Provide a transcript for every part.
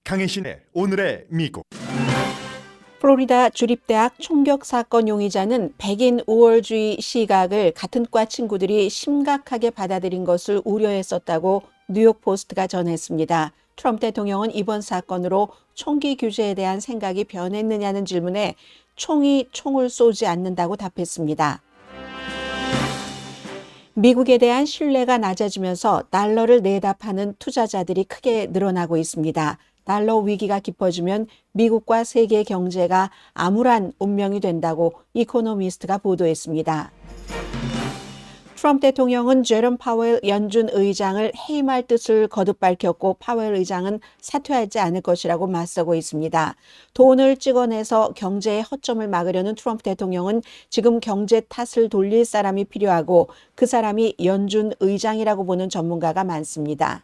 강혜신의 오늘의 미국. 플로리다 주립대학 총격 사건 용의자는 백인 우월주의 시각을 같은 과 친구들이 심각하게 받아들인 것을 우려했었다고 뉴욕 포스트가 전했습니다. 트럼프 대통령은 이번 사건으로 총기 규제에 대한 생각이 변했느냐는 질문에 총이 총을 쏘지 않는다고 답했습니다. 미국에 대한 신뢰가 낮아지면서 달러를 내다 파는 투자자들이 크게 늘어나고 있습니다. 달러 위기가 깊어지면 미국과 세계 경제가 암울한 운명이 된다고 이코노미스트가 보도했습니다. 트럼프 대통령은 제롬 파웰 연준 의장을 해임할 뜻을 거듭 밝혔고 파웰 의장은 사퇴하지 않을 것이라고 맞서고 있습니다. 돈을 찍어내서 경제의 허점을 막으려는 트럼프 대통령은 지금 경제 탓을 돌릴 사람이 필요하고 그 사람이 연준 의장이라고 보는 전문가가 많습니다.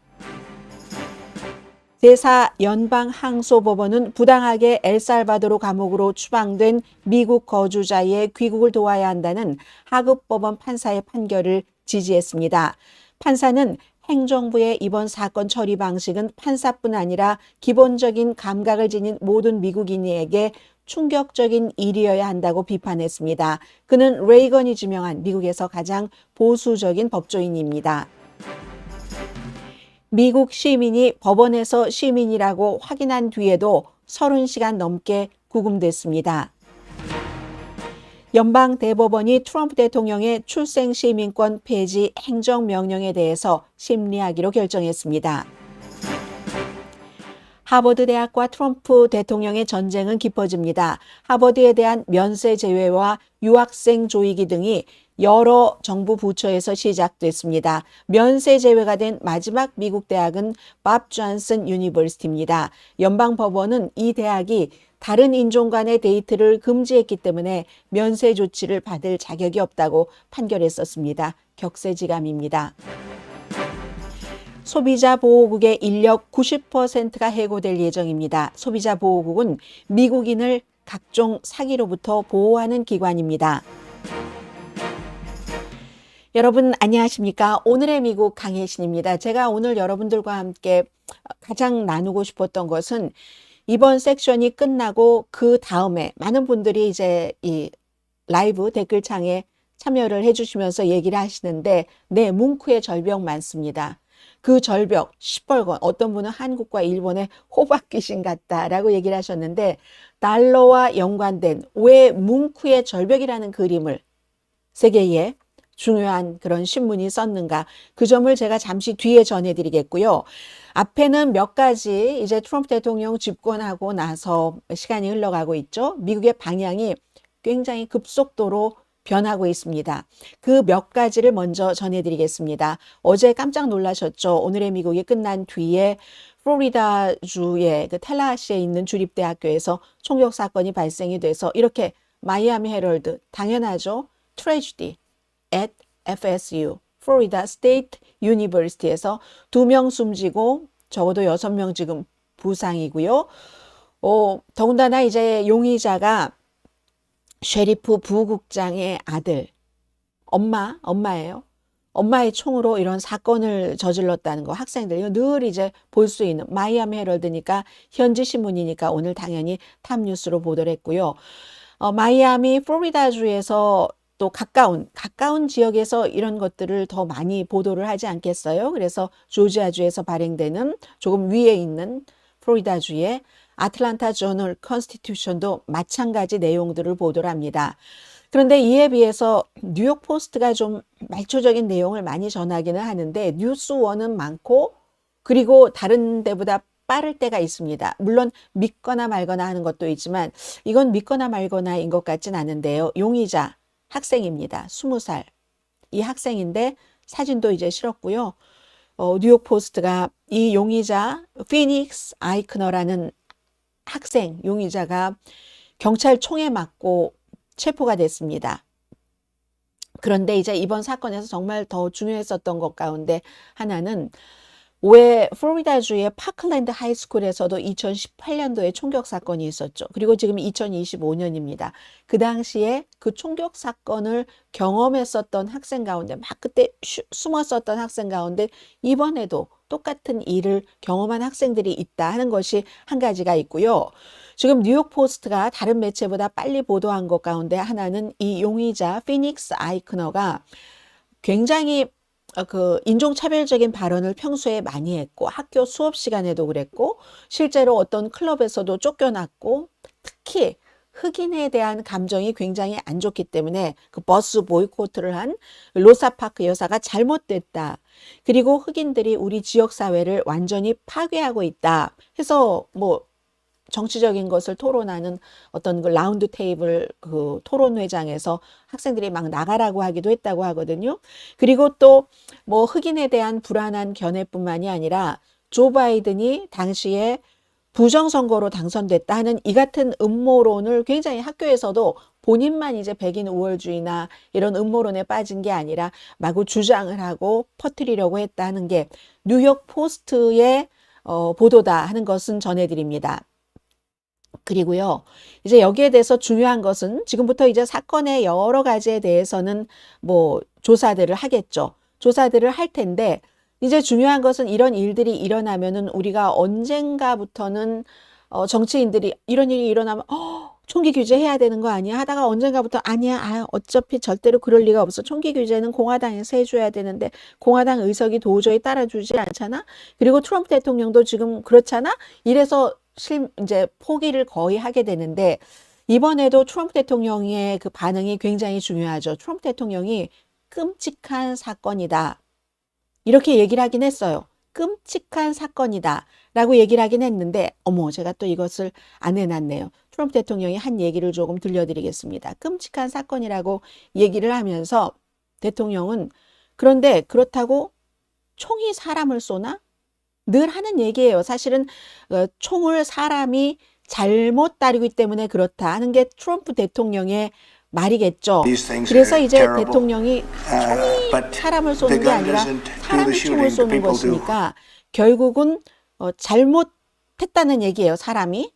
제4연방항소법원은 부당하게 엘살바도르 감옥으로 추방된 미국 거주자의 귀국을 도와야 한다는 하급법원 판사의 판결을 지지했습니다. 판사는 행정부의 이번 사건 처리 방식은 판사뿐 아니라 기본적인 감각을 지닌 모든 미국인에게 충격적인 일이어야 한다고 비판했습니다. 그는 레이건이 지명한 미국에서 가장 보수적인 법조인입니다. 미국 시민이 법원에서 시민이라고 확인한 뒤에도 30시간 넘게 구금됐습니다. 연방대법원이 트럼프 대통령의 출생시민권 폐지 행정명령에 대해서 심리하기로 결정했습니다. 하버드 대학과 트럼프 대통령의 전쟁은 깊어집니다. 하버드에 대한 면세 제외와 유학생 조이기 등이 여러 정부 부처에서 시작됐습니다. 면세 제외가 된 마지막 미국 대학은 밥 존슨 유니버시티입니다. 연방법원은 이 대학이 다른 인종 간의 데이트를 금지했기 때문에 면세 조치를 받을 자격이 없다고 판결했었습니다. 격세지감입니다. 소비자 보호국의 인력 90%가 해고될 예정입니다. 소비자 보호국은 미국인을 각종 사기로부터 보호하는 기관입니다. 여러분 안녕하십니까? 오늘의 미국 강혜신입니다. 제가 오늘 여러분들과 함께 가장 나누고 싶었던 것은 이번 섹션이 끝나고 그 다음에 많은 분들이 이제 이 라이브 댓글창에 참여를 해주시면서 얘기를 하시는데 네, 뭉크의 절벽 많습니다. 그 절벽 시뻘건 어떤 분은 한국과 일본의 호박 귀신 같다라고 얘기를 하셨는데 달러와 연관된 왜 뭉크의 절벽이라는 그림을 세계에 중요한 그런 신문이 썼는가 그 점을 제가 잠시 뒤에 전해드리겠고요. 앞에는 몇 가지 이제 트럼프 대통령 집권하고 나서 시간이 흘러가고 있죠. 미국의 방향이 굉장히 급속도로 변하고 있습니다. 그 몇 가지를 먼저 전해드리겠습니다. 어제 깜짝 놀라셨죠. 오늘의 미국이 끝난 뒤에 플로리다주의 그 텔라하시에 있는 주립대학교에서 총격 사건이 발생이 돼서 이렇게 마이애미 헤럴드 당연하죠. 트래지디 at FSU, Florida State University에서 2명 숨지고 적어도 6명 지금 부상이고요. 더군다나 이제 용의자가 셰리프 부국장의 아들, 엄마예요. 엄마의 총으로 이런 사건을 저질렀다는 거 학생들이 늘 이제 볼 수 있는 마이애미 헤럴드니까 현지 신문이니까 오늘 당연히 탑뉴스로 보도를 했고요. 마이애미 플로리다주에서 또 가까운 지역에서 이런 것들을 더 많이 보도를 하지 않겠어요? 그래서 조지아주에서 발행되는 조금 위에 있는 플로리다주의 아틀란타 저널 컨스티튜션도 마찬가지 내용들을 보도를 합니다. 그런데 이에 비해서 뉴욕 포스트가 좀 말초적인 내용을 많이 전하기는 하는데 뉴스원은 많고 그리고 다른 데보다 빠를 때가 있습니다. 물론 믿거나 말거나 하는 것도 있지만 이건 믿거나 말거나인 것 같진 않은데요. 용의자 학생입니다. 20살. 이 학생인데 사진도 이제 실었고요. 뉴욕 포스트가 이 용의자 피닉스 아이크너라는 학생 용의자가 경찰 총에 맞고 체포가 됐습니다. 그런데 이제 이번 사건에서 정말 더 중요했었던 것 가운데 하나는 왜 플로리다주의 파클랜드 하이스쿨에서도 2018년도에 총격 사건이 있었죠. 그리고 지금 2025년입니다. 그 당시에 그 총격 사건을 경험했었던 학생 가운데 막 그때 숨었었던 학생 가운데 이번에도 똑같은 일을 경험한 학생들이 있다 하는 것이 한 가지가 있고요. 지금 뉴욕 포스트가 다른 매체보다 빨리 보도한 것 가운데 하나는 이 용의자 피닉스 아이크너가 굉장히 그 인종차별적인 발언을 평소에 많이 했고 학교 수업 시간에도 그랬고 실제로 어떤 클럽에서도 쫓겨났고 특히 흑인에 대한 감정이 굉장히 안 좋기 때문에 그 버스 보이콧을 한 로사파크 여사가 잘못됐다. 그리고 흑인들이 우리 지역 사회를 완전히 파괴하고 있다. 해서 뭐 정치적인 것을 토론하는 어떤 그 라운드 테이블 그 토론회장에서 학생들이 막 나가라고 하기도 했다고 하거든요. 그리고 또 뭐 흑인에 대한 불안한 견해뿐만이 아니라 조 바이든이 당시에 부정선거로 당선됐다 하는 이 같은 음모론을 굉장히 학교에서도 본인만 이제 백인 우월주의나 이런 음모론에 빠진 게 아니라 마구 주장을 하고 퍼뜨리려고 했다는 게 뉴욕 포스트의 보도다 하는 것은 전해드립니다. 그리고요, 이제 여기에 대해서 중요한 것은 지금부터 이제 사건의 여러 가지에 대해서는 뭐 조사들을 하겠죠. 조사들을 할 텐데, 이제 중요한 것은 이런 일들이 일어나면은 우리가 언젠가부터는 정치인들이 이런 일이 일어나면 총기 규제해야 되는 거 아니야? 하다가 언젠가부터 아니야. 어차피 절대로 그럴 리가 없어. 총기 규제는 공화당에서 해줘야 되는데 공화당 의석이 도저히 따라주지 않잖아. 그리고 트럼프 대통령도 지금 그렇잖아. 이래서 이제 포기를 거의 하게 되는데 이번에도 트럼프 대통령의 그 반응이 굉장히 중요하죠. 트럼프 대통령이 끔찍한 사건이다. 이렇게 얘기를 하긴 했어요. 끔찍한 사건이다. 라고 얘기를 하긴 했는데, 어머, 제가 또 이것을 안 해놨네요. 트럼프 대통령이 한 얘기를 조금 들려드리겠습니다. 끔찍한 사건이라고 얘기를 하면서 대통령은 그런데 그렇다고 총이 사람을 쏘나? 늘 하는 얘기예요. 사실은 총을 사람이 잘못 다루기 때문에 그렇다 하는 게 트럼프 대통령의 말이겠죠. 그래서 이제 대통령이 총이 사람을 쏘는 게 아니라 사람이 총을 쏘는 것이니까 결국은 잘못했다는 얘기예요. 사람이.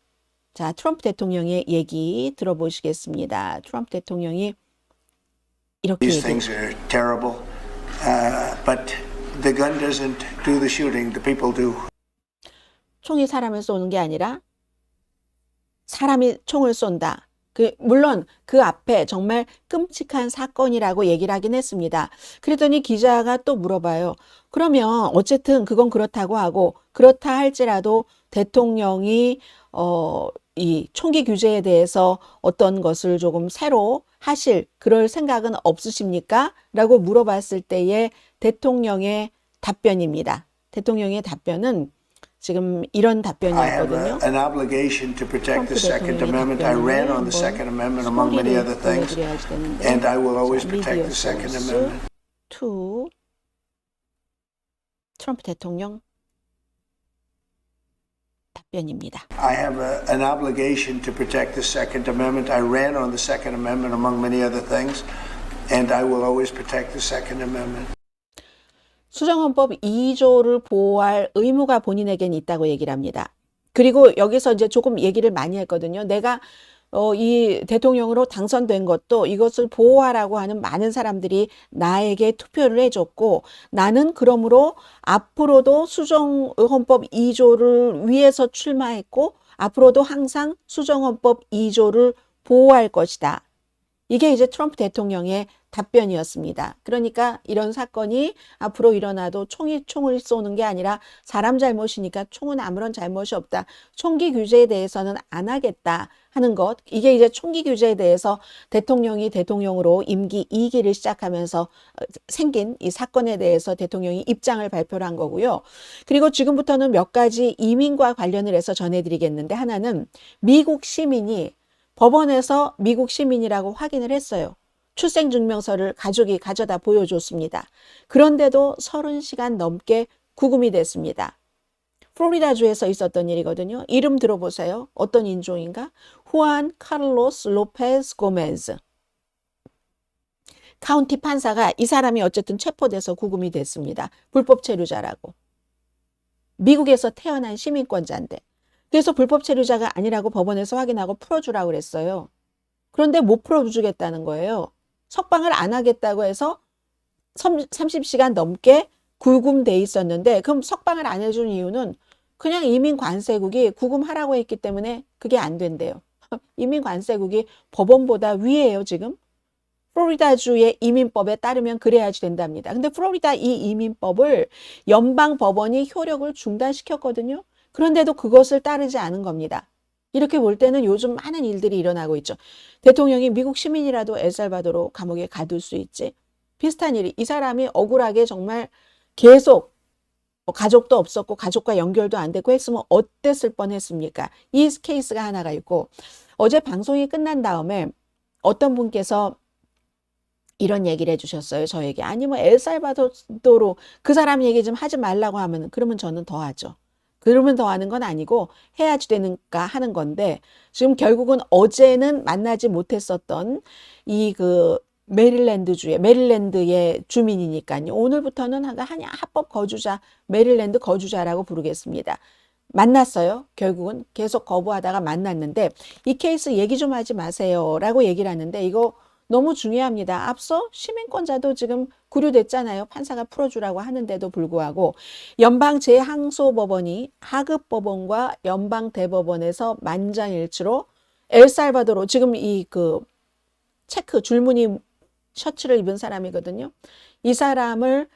자, 트럼프 대통령의 얘기 들어보시겠습니다. 트럼프 대통령이 이렇게 얘기해요. The gun doesn't do the shooting, the people do. 총이 사람을 쏘는 게 아니라 사람이 총을 쏜다. 물론 그 앞에 정말 끔찍한 사건이라고 얘기를 하긴 했습니다. 그랬더니 기자가 또 물어봐요. 그러면 어쨌든 그건 그렇다고 하고 그렇다 할지라도 대통령이 이 총기 규제에 대해서 어떤 것을 조금 새로 하실 그럴 생각은 없으십니까? 라고 물어봤을 때의 대통령의 답변입니다. 대통령의 답변은 지금 이런 답변이었거든요. I have an obligation to protect the Second Amendment. I ran on the Second Amendment among many other things, and I will always protect the Second Amendment. to 트럼프 대통령 답변입니다. I have an obligation to protect the Second Amendment. I ran on the Second Amendment among many other things, and I will always protect the Second Amendment. 수정헌법 2조를 보호할 의무가 본인에겐 있다고 얘기를 합니다. 그리고 여기서 이제 조금 얘기를 많이 했거든요. 내가 이 대통령으로 당선된 것도 이것을 보호하라고 하는 많은 사람들이 나에게 투표를 해줬고 나는 그러므로 앞으로도 수정헌법 2조를 위해서 출마했고 앞으로도 항상 수정헌법 2조를 보호할 것이다. 이게 이제 트럼프 대통령의 답변이었습니다. 그러니까 이런 사건이 앞으로 일어나도 총을 쏘는 게 아니라 사람 잘못이니까 총은 아무런 잘못이 없다. 총기 규제에 대해서는 안 하겠다 하는 것. 이게 이제 총기 규제에 대해서 대통령이 대통령으로 임기 2기를 시작하면서 생긴 이 사건에 대해서 대통령이 입장을 발표를 한 거고요. 그리고 지금부터는 몇 가지 이민과 관련을 해서 전해드리겠는데 하나는 미국 시민이 법원에서 미국 시민이라고 확인을 했어요. 출생증명서를 가족이 가져다 보여줬습니다. 그런데도 30시간 넘게 구금이 됐습니다. 플로리다주에서 있었던 일이거든요. 이름 들어보세요. 어떤 인종인가? 후안 카를로스 로페스 고메즈. 카운티 판사가 이 사람이 어쨌든 체포돼서 구금이 됐습니다. 불법 체류자라고. 미국에서 태어난 시민권자인데. 그래서 불법 체류자가 아니라고 법원에서 확인하고 풀어주라고 그랬어요. 그런데 못 풀어주겠다는 거예요. 석방을 안 하겠다고 해서 30시간 넘게 구금돼 있었는데, 그럼 석방을 안 해준 이유는 그냥 이민 관세국이 구금하라고 했기 때문에 그게 안 된대요. 이민 관세국이 법원보다 위에요, 지금. 플로리다주의 이민법에 따르면 그래야지 된답니다. 근데 플로리다 이 이민법을 연방 법원이 효력을 중단시켰거든요. 그런데도 그것을 따르지 않은 겁니다. 이렇게 볼 때는 요즘 많은 일들이 일어나고 있죠. 대통령이 미국 시민이라도 엘살바도르 감옥에 가둘 수 있지. 비슷한 일이, 이 사람이 억울하게 정말 계속 가족도 없었고 가족과 연결도 안 됐고 했으면 어땠을 뻔했습니까? 이 케이스가 하나가 있고, 어제 방송이 끝난 다음에 어떤 분께서 이런 얘기를 해주셨어요, 저에게. 아니 뭐 엘살바도르 그 사람 얘기 좀 하지 말라고 하면, 그러면 저는 더 하죠. 그러면 더 하는 건 아니고 해야지 되는가 하는 건데, 지금 결국은 어제는 만나지 못했었던 이 메릴랜드의 주민이니까요. 오늘부터는 합법 거주자, 메릴랜드 거주자라고 부르겠습니다. 만났어요. 결국은 계속 거부하다가 만났는데, 이 케이스 얘기 좀 하지 마세요 라고 얘기를 하는데, 이거 너무 중요합니다. 앞서 시민권자도 지금 구류됐잖아요. 판사가 풀어주라고 하는데도 불구하고 연방제항소법원이 하급법원과 연방대법원에서 만장일치로 엘살바도르, 지금 이 체크 줄무늬 셔츠를 입은 사람이거든요. 이 사람을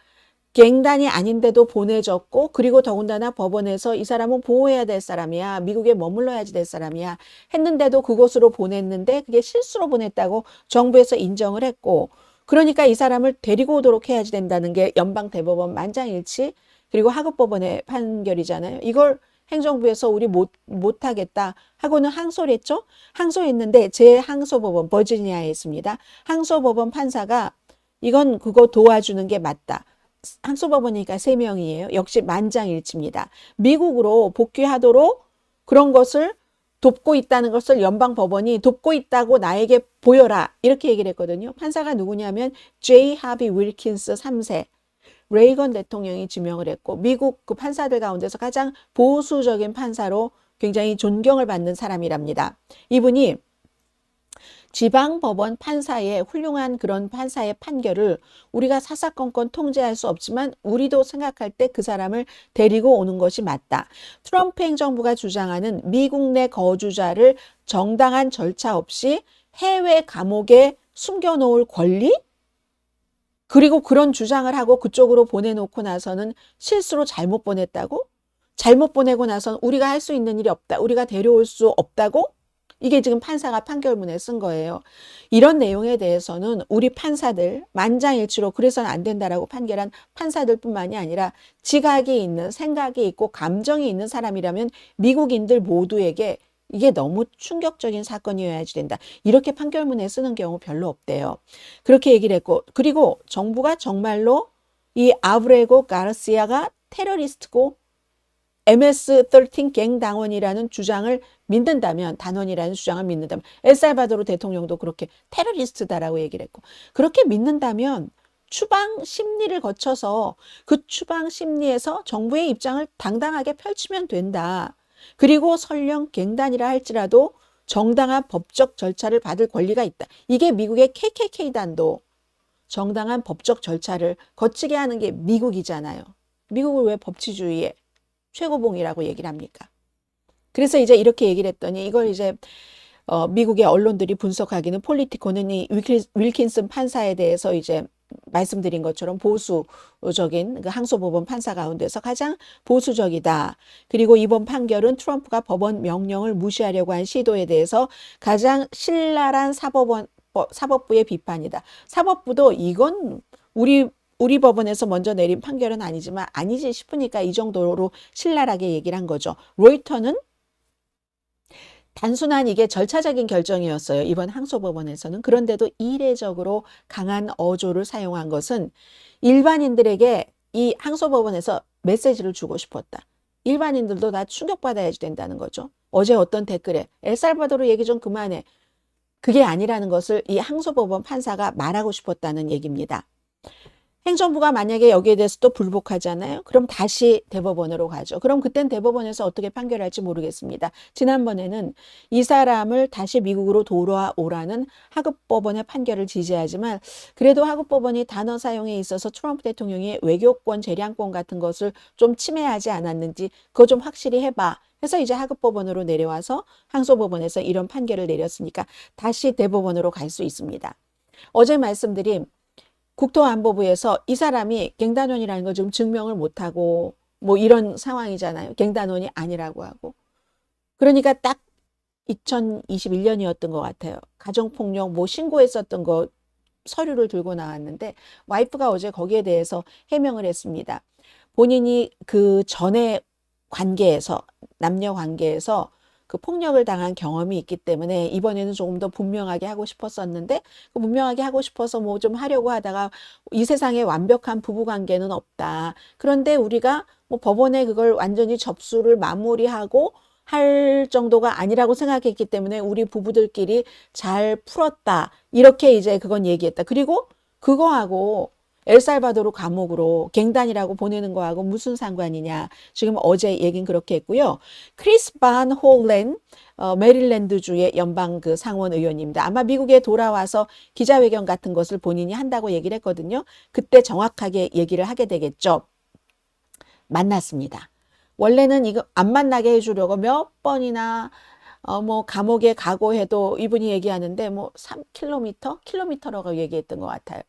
갱단이 아닌데도 보내줬고, 그리고 더군다나 법원에서 이 사람은 보호해야 될 사람이야, 미국에 머물러야지 될 사람이야 했는데도 그곳으로 보냈는데 그게 실수로 보냈다고 정부에서 인정을 했고, 그러니까 이 사람을 데리고 오도록 해야지 된다는 게 연방대법원 만장일치, 그리고 하급법원의 판결이잖아요. 이걸 행정부에서 우리 못하겠다 하고는 항소를 했죠. 항소했는데 제항소법원, 버지니아에 있습니다. 항소법원 판사가 이건 그거 도와주는 게 맞다. 항소법원이니까 3명이에요. 역시 만장일치입니다. 미국으로 복귀하도록 그런 것을 돕고 있다는 것을 연방법원이 돕고 있다고 나에게 보여라, 이렇게 얘기를 했거든요. 판사가 누구냐면 제이 하비 윌킨스 3세, 레이건 대통령이 지명을 했고, 미국 그 판사들 가운데서 가장 보수적인 판사로 굉장히 존경을 받는 사람이랍니다. 이분이 지방법원 판사의 훌륭한 그런 판사의 판결을 우리가 사사건건 통제할 수 없지만 우리도 생각할 때 그 사람을 데리고 오는 것이 맞다. 트럼프 행정부가 주장하는 미국 내 거주자를 정당한 절차 없이 해외 감옥에 숨겨놓을 권리? 그리고 그런 주장을 하고 그쪽으로 보내놓고 나서는 실수로 잘못 보냈다고? 잘못 보내고 나서는 우리가 할 수 있는 일이 없다, 우리가 데려올 수 없다고? 이게 지금 판사가 판결문에 쓴 거예요. 이런 내용에 대해서는 우리 판사들 만장일치로 그래서는 안 된다라고 판결한 판사들뿐만이 아니라 지각이 있는, 생각이 있고 감정이 있는 사람이라면 미국인들 모두에게 이게 너무 충격적인 사건이어야지 된다, 이렇게 판결문에 쓰는 경우 별로 없대요. 그렇게 얘기를 했고, 그리고 정부가 정말로 이 아브레고 가르시아가 테러리스트고 MS-13 갱당원이라는 주장을 믿는다면, 단원이라는 주장을 믿는다면, 엘살바도르 대통령도 그렇게 테러리스트다라고 얘기를 했고, 그렇게 믿는다면 추방 심리를 거쳐서 그 추방 심리에서 정부의 입장을 당당하게 펼치면 된다. 그리고 설령 갱단이라 할지라도 정당한 법적 절차를 받을 권리가 있다. 이게 미국의 KKK단도 정당한 법적 절차를 거치게 하는 게 미국이잖아요. 미국을 왜 법치주의의 최고봉이라고 얘기를 합니까? 그래서 이제 이렇게 얘기를 했더니, 이걸 이제 미국의 언론들이 분석하기는, 폴리티코는 이 윌킨슨 판사에 대해서 이제 말씀드린 것처럼 보수적인 그 항소법원 판사 가운데서 가장 보수적이다. 그리고 이번 판결은 트럼프가 법원 명령을 무시하려고 한 시도에 대해서 가장 신랄한 사법부의 비판이다. 사법부도 이건 우리 법원에서 먼저 내린 판결은 아니지만 아니지 싶으니까 이 정도로 신랄하게 얘기를 한 거죠. 로이터는 단순한 이게 절차적인 결정이었어요, 이번 항소법원에서는. 그런데도 이례적으로 강한 어조를 사용한 것은 일반인들에게 이 항소법원에서 메시지를 주고 싶었다. 일반인들도 다 충격받아야지 된다는 거죠. 어제 어떤 댓글에 엘살바도르 얘기 좀 그만해, 그게 아니라는 것을 이 항소법원 판사가 말하고 싶었다는 얘기입니다. 행정부가 만약에 여기에 대해서 또 불복하잖아요. 그럼 다시 대법원으로 가죠. 그럼 그땐 대법원에서 어떻게 판결할지 모르겠습니다. 지난번에는 이 사람을 다시 미국으로 돌아오라는 하급법원의 판결을 지지하지만 그래도 하급법원이 단어 사용에 있어서 트럼프 대통령이 외교권, 재량권 같은 것을 좀 침해하지 않았는지 그거 좀 확실히 해봐. 해서 이제 하급법원으로 내려와서 항소법원에서 이런 판결을 내렸으니까 다시 대법원으로 갈 수 있습니다. 어제 말씀드린 국토안보부에서 이 사람이 갱단원이라는 거 지금 증명을 못하고 뭐 이런 상황이잖아요. 갱단원이 아니라고 하고. 그러니까 딱 2021년이었던 것 같아요. 가정폭력 뭐 신고했었던 거 서류를 들고 나왔는데 와이프가 어제 거기에 대해서 해명을 했습니다. 본인이 그 전에 관계에서 남녀 관계에서 그 폭력을 당한 경험이 있기 때문에 이번에는 조금 더 분명하게 하고 싶었었는데 그 분명하게 하고 싶어서 뭐 좀 하려고 하다가 이 세상에 완벽한 부부 관계는 없다. 그런데 우리가 뭐 법원에 그걸 완전히 접수를 마무리하고 할 정도가 아니라고 생각했기 때문에 우리 부부들끼리 잘 풀었다. 이렇게 이제 그건 얘기했다. 그리고 그거하고 엘살바도르 감옥으로 갱단이라고 보내는 거하고 무슨 상관이냐. 지금 어제 얘긴 그렇게 했고요. 크리스 반 홀렌 메릴랜드주의 연방 그 상원 의원입니다. 아마 미국에 돌아와서 기자회견 같은 것을 본인이 한다고 얘기를 했거든요. 그때 정확하게 얘기를 하게 되겠죠. 만났습니다. 원래는 이거 안 만나게 해주려고 몇 번이나 뭐 감옥에 가고 해도 이분이 얘기하는데 뭐 3km?킬로미터라고 얘기했던 것 같아요.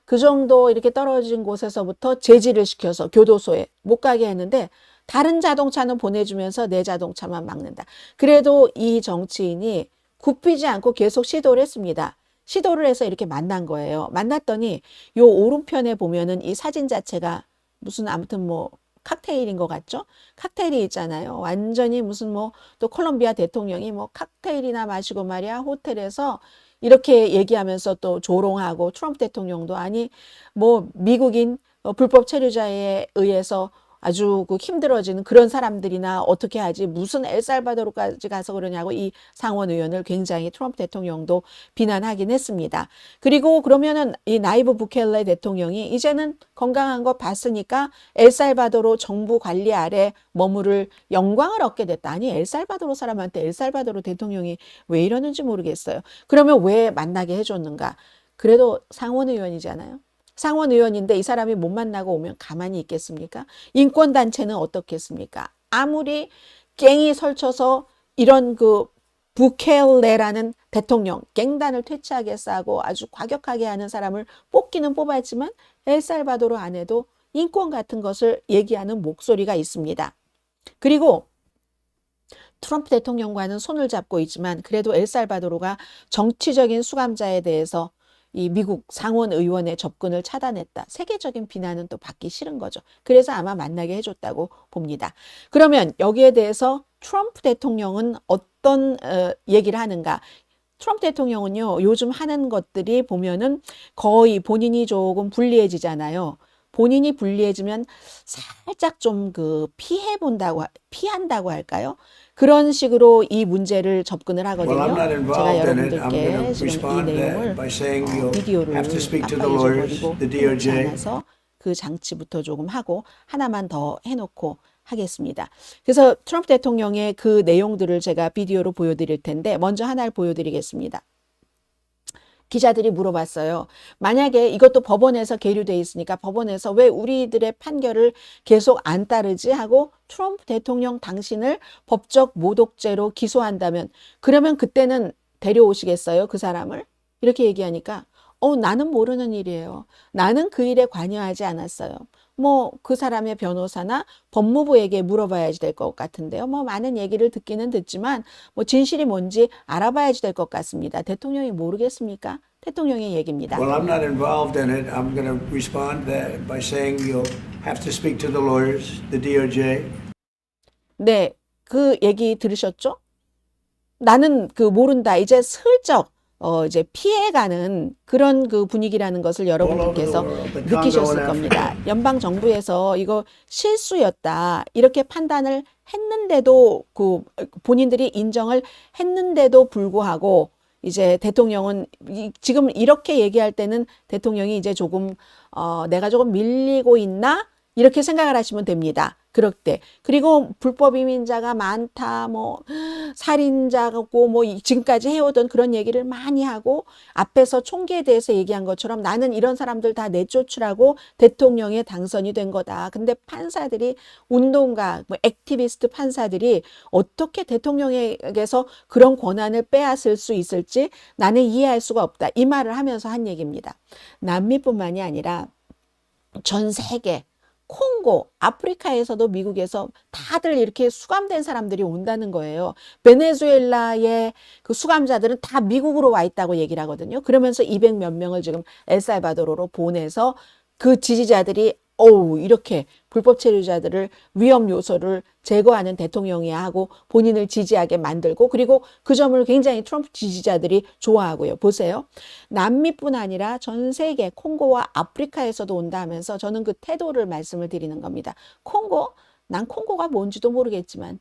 그 정도 이렇게 떨어진 곳에서부터 제지를 시켜서 교도소에 못 가게 했는데 다른 자동차는 보내주면서 내 자동차만 막는다. 그래도 이 정치인이 굽히지 않고 계속 시도를 했습니다. 시도를 해서 이렇게 만난 거예요. 만났더니 요 오른편에 보면은 이 사진 자체가 무슨 아무튼 뭐 칵테일인 것 같죠? 칵테일이 있잖아요. 완전히 무슨 뭐 또 콜롬비아 대통령이 뭐 칵테일이나 마시고 말이야 호텔에서 이렇게 얘기하면서 또 조롱하고 트럼프 대통령도 아니 뭐 미국인 불법 체류자에 의해서 아주 그 힘들어지는 그런 사람들이나 어떻게 하지 무슨 엘살바도르까지 가서 그러냐고 이 상원 의원을 굉장히 트럼프 대통령도 비난하긴 했습니다. 그리고 그러면은 이 나이브 부켈레 대통령이 이제는 건강한 거 봤으니까 엘살바도르 정부 관리 아래 머무를 영광을 얻게 됐다. 아니 엘살바도르 사람한테 엘살바도르 대통령이 왜 이러는지 모르겠어요. 그러면 왜 만나게 해줬는가? 그래도 상원 의원이잖아요. 상원 의원인데 이 사람이 못 만나고 오면 가만히 있겠습니까? 인권단체는 어떻겠습니까? 아무리 갱이 설쳐서 이런 그 부켈레라는 대통령, 갱단을 퇴치하겠다고 아주 과격하게 하는 사람을 뽑기는 뽑았지만 엘살바도르 안에도 인권 같은 것을 얘기하는 목소리가 있습니다. 그리고 트럼프 대통령과는 손을 잡고 있지만 그래도 엘살바도르가 정치적인 수감자에 대해서 이 미국 상원 의원의 접근을 차단했다. 세계적인 비난은 또 받기 싫은 거죠. 그래서 아마 만나게 해줬다고 봅니다. 그러면 여기에 대해서 트럼프 대통령은 어떤 얘기를 하는가? 트럼프 대통령은요, 요즘 하는 것들이 보면은 거의 본인이 조금 불리해지잖아요. 본인이 불리해지면 살짝 좀 그 피한다고 할까요? 그런 식으로 이 문제를 접근을 하거든요. 제가 여러분들께 지금 이 내용을 비디오를 깜빡 잊어버리고 해놓지 않아서 그 장치부터 조금 하고 하나만 더 해놓고 하겠습니다. 그래서 트럼프 대통령의 그 내용들을 제가 비디오로 보여드릴 텐데 먼저 하나를 보여드리겠습니다. 기자들이 물어봤어요. 만약에 이것도 법원에서 계류돼 있으니까 법원에서 왜 우리들의 판결을 계속 안 따르지 하고 트럼프 대통령 당신을 법적 모독죄로 기소한다면 그러면 그때는 데려오시겠어요? 그 사람을? 이렇게 얘기하니까 나는 모르는 일이에요. 나는 그 일에 관여하지 않았어요. 뭐 그 사람의 변호사나 법무부에게 물어봐야지 될 것 같은데요. 뭐 많은 얘기를 듣기는 듣지만 뭐 진실이 뭔지 알아봐야지 될 것 같습니다. 대통령이 모르겠습니까? 대통령의 얘기입니다. Well, I'm not involved in it. I'm going to respond by saying you'll have to speak to the lawyers, the DOJ. 네, 그 얘기 들으셨죠? 나는 그 모른다. 이제 슬쩍 이제 피해가는 그런 그 분위기라는 것을 여러분들께서 느끼셨을 겁니다. 연방 정부에서 이거 실수였다 이렇게 판단을 했는데도 그 본인들이 인정을 했는데도 불구하고 이제 대통령은 지금 이렇게 얘기할 때는 대통령이 이제 조금 내가 조금 밀리고 있나? 이렇게 생각을 하시면 됩니다. 그럴 때. 그리고 불법 이민자가 많다, 뭐, 살인자고, 뭐, 지금까지 해오던 그런 얘기를 많이 하고, 앞에서 총기에 대해서 얘기한 것처럼 나는 이런 사람들 다 내쫓으라고 대통령에 당선이 된 거다. 근데 판사들이, 운동가, 뭐, 액티비스트 판사들이 어떻게 대통령에게서 그런 권한을 빼앗을 수 있을지 나는 이해할 수가 없다. 이 말을 하면서 한 얘기입니다. 남미뿐만이 아니라 전 세계, 콩고, 아프리카에서도 미국에서 다들 이렇게 수감된 사람들이 온다는 거예요. 베네수엘라의 그 수감자들은 다 미국으로 와 있다고 얘기를 하거든요. 그러면서 200 몇 명을 지금 엘살바도르로 보내서 그 지지자들이 이렇게 불법 체류자들을 위험 요소를 제거하는 대통령이야 하고 본인을 지지하게 만들고, 그리고 그 점을 굉장히 트럼프 지지자들이 좋아하고요. 보세요. 남미뿐 아니라 전 세계 콩고와 아프리카에서도 온다 하면서 저는 그 태도를 말씀을 드리는 겁니다. 콩고? 난 콩고가 뭔지도 모르겠지만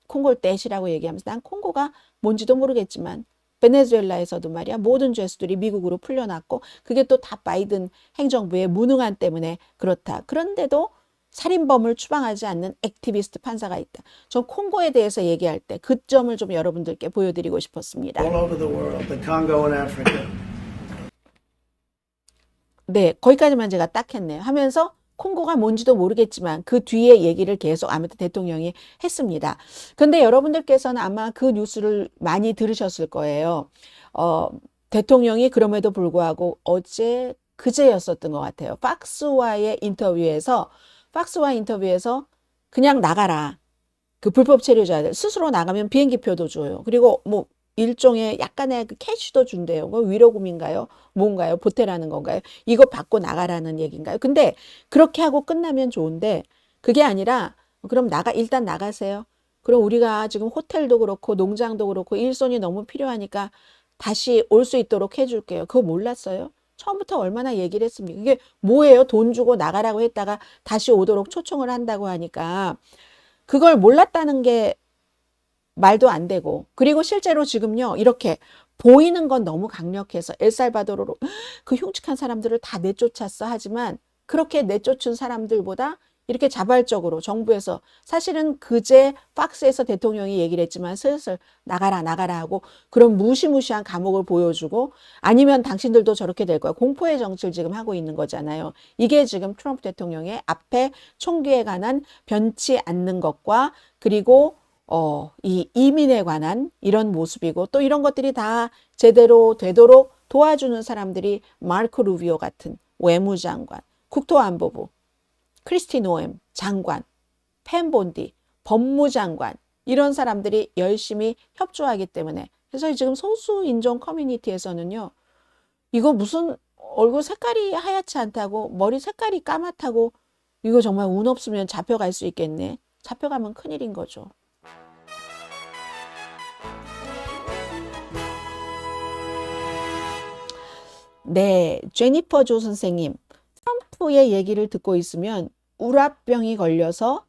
콩고를 떼시라고 얘기하면서 난 콩고가 뭔지도 모르겠지만 베네수엘라에서도 말이야 모든 죄수들이 미국으로 풀려났고 그게 또 다 바이든 행정부의 무능함 때문에 그렇다. 그런데도 살인범을 추방하지 않는 액티비스트 판사가 있다. 전 콩고에 대해서 얘기할 때 그 점을 좀 여러분들께 보여드리고 싶었습니다. All over the world, the Congo and Africa. 네, 거기까지만 제가 딱 했네요. 하면서 콩고가 뭔지도 모르겠지만 그 뒤에 얘기를 계속 아무튼 대통령이 했습니다. 근데 여러분들께서는 아마 그 뉴스를 많이 들으셨을 거예요. 대통령이 그럼에도 불구하고 그제였었던 것 같아요. 팍스와 인터뷰에서 그냥 나가라. 그 불법 체류자들 스스로 나가면 비행기표도 줘요. 그리고 뭐 일종의 약간의 그 캐시도 준대요. 뭐 위로금인가요? 뭔가요? 보태라는 건가요? 이거 받고 나가라는 얘기인가요? 근데 그렇게 하고 끝나면 좋은데 그게 아니라 그럼 일단 나가세요. 그럼 우리가 지금 호텔도 그렇고 농장도 그렇고 일손이 너무 필요하니까 다시 올 수 있도록 해줄게요. 그거 몰랐어요? 처음부터 얼마나 얘기를 했습니까? 이게 뭐예요? 돈 주고 나가라고 했다가 다시 오도록 초청을 한다고 하니까 그걸 몰랐다는 게 말도 안 되고, 그리고 실제로 지금요 이렇게 보이는 건 너무 강력해서 엘살바도르로 그 흉측한 사람들을 다 내쫓았어 하지만 그렇게 내쫓은 사람들보다 이렇게 자발적으로 정부에서 사실은 그제 팍스에서 대통령이 얘기를 했지만 슬슬 나가라 하고 그런 무시무시한 감옥을 보여주고 아니면 당신들도 저렇게 될 거야. 공포의 정치를 지금 하고 있는 거잖아요. 이게 지금 트럼프 대통령의 앞에 총기에 관한 변치 않는 것과 그리고 이 이민에 관한 이런 모습이고 또 이런 것들이 다 제대로 되도록 도와주는 사람들이 마르코 루비오 같은 외무장관, 국토안보부, 크리스티 노엠 장관, 펜 본디 법무장관 이런 사람들이 열심히 협조하기 때문에 그래서 지금 소수 인종 커뮤니티에서는요 이거 무슨 얼굴 색깔이 하얗지 않다고 머리 색깔이 까맣다고 이거 정말 운 없으면 잡혀갈 수 있겠네. 잡혀가면 큰일인 거죠. 네, 제니퍼 조 선생님, 트럼프의 얘기를 듣고 있으면 우라병이 걸려서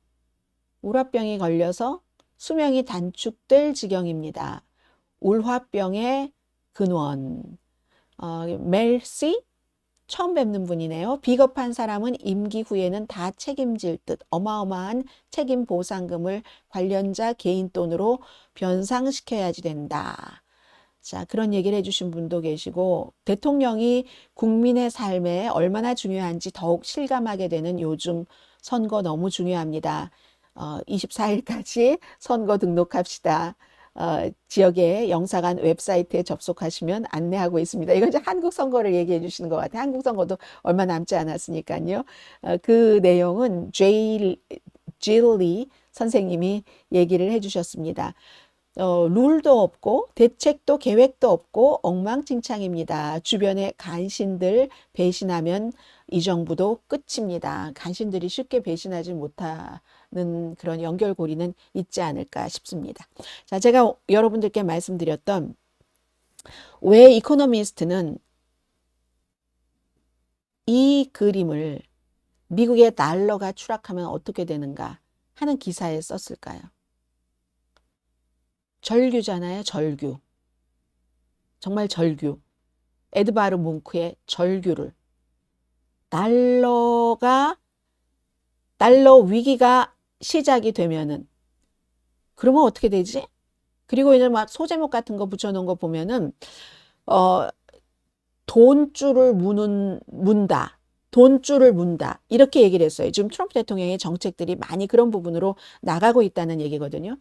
수명이 단축될 지경입니다. 울화병의 근원. 멜시 처음 뵙는 분이네요. 비겁한 사람은 임기 후에는 다 책임질 듯 어마어마한 책임 보상금을 관련자 개인 돈으로 변상시켜야지 된다. 자, 그런 얘기를 해주신 분도 계시고 대통령이 국민의 삶에 얼마나 중요한지 더욱 실감하게 되는 요즘 선거 너무 중요합니다. 24일까지 선거 등록합시다. 지역의 영사관 웹사이트에 접속하시면 안내하고 있습니다. 이건 이제 한국 선거를 얘기해 주시는 것 같아요. 한국 선거도 얼마 남지 않았으니까요. 그 내용은 질리 선생님이 얘기를 해 주셨습니다. 룰도 없고 대책도 계획도 없고 엉망진창입니다. 주변에 간신들 배신하면 이 정부도 끝입니다. 간신들이 쉽게 배신하지 못하는 그런 연결고리는 있지 않을까 싶습니다. 자, 제가 여러분들께 말씀드렸던 왜 이코노미스트는 이 그림을 미국의 달러가 추락하면 어떻게 되는가 하는 기사에 썼을까요? 절규잖아요, 절규. 정말 절규, 에드바르 뭉크의 절규를 달러 위기가 시작이 되면은 그러면 어떻게 되지? 그리고 이제 막 소제목 같은 거 붙여놓은 거 보면은 돈줄을 문다. 돈줄을 문다. 이렇게 얘기를 했어요. 지금 트럼프 대통령의 정책들이 많이 그런 부분으로 나가고 있다는 얘기거든요.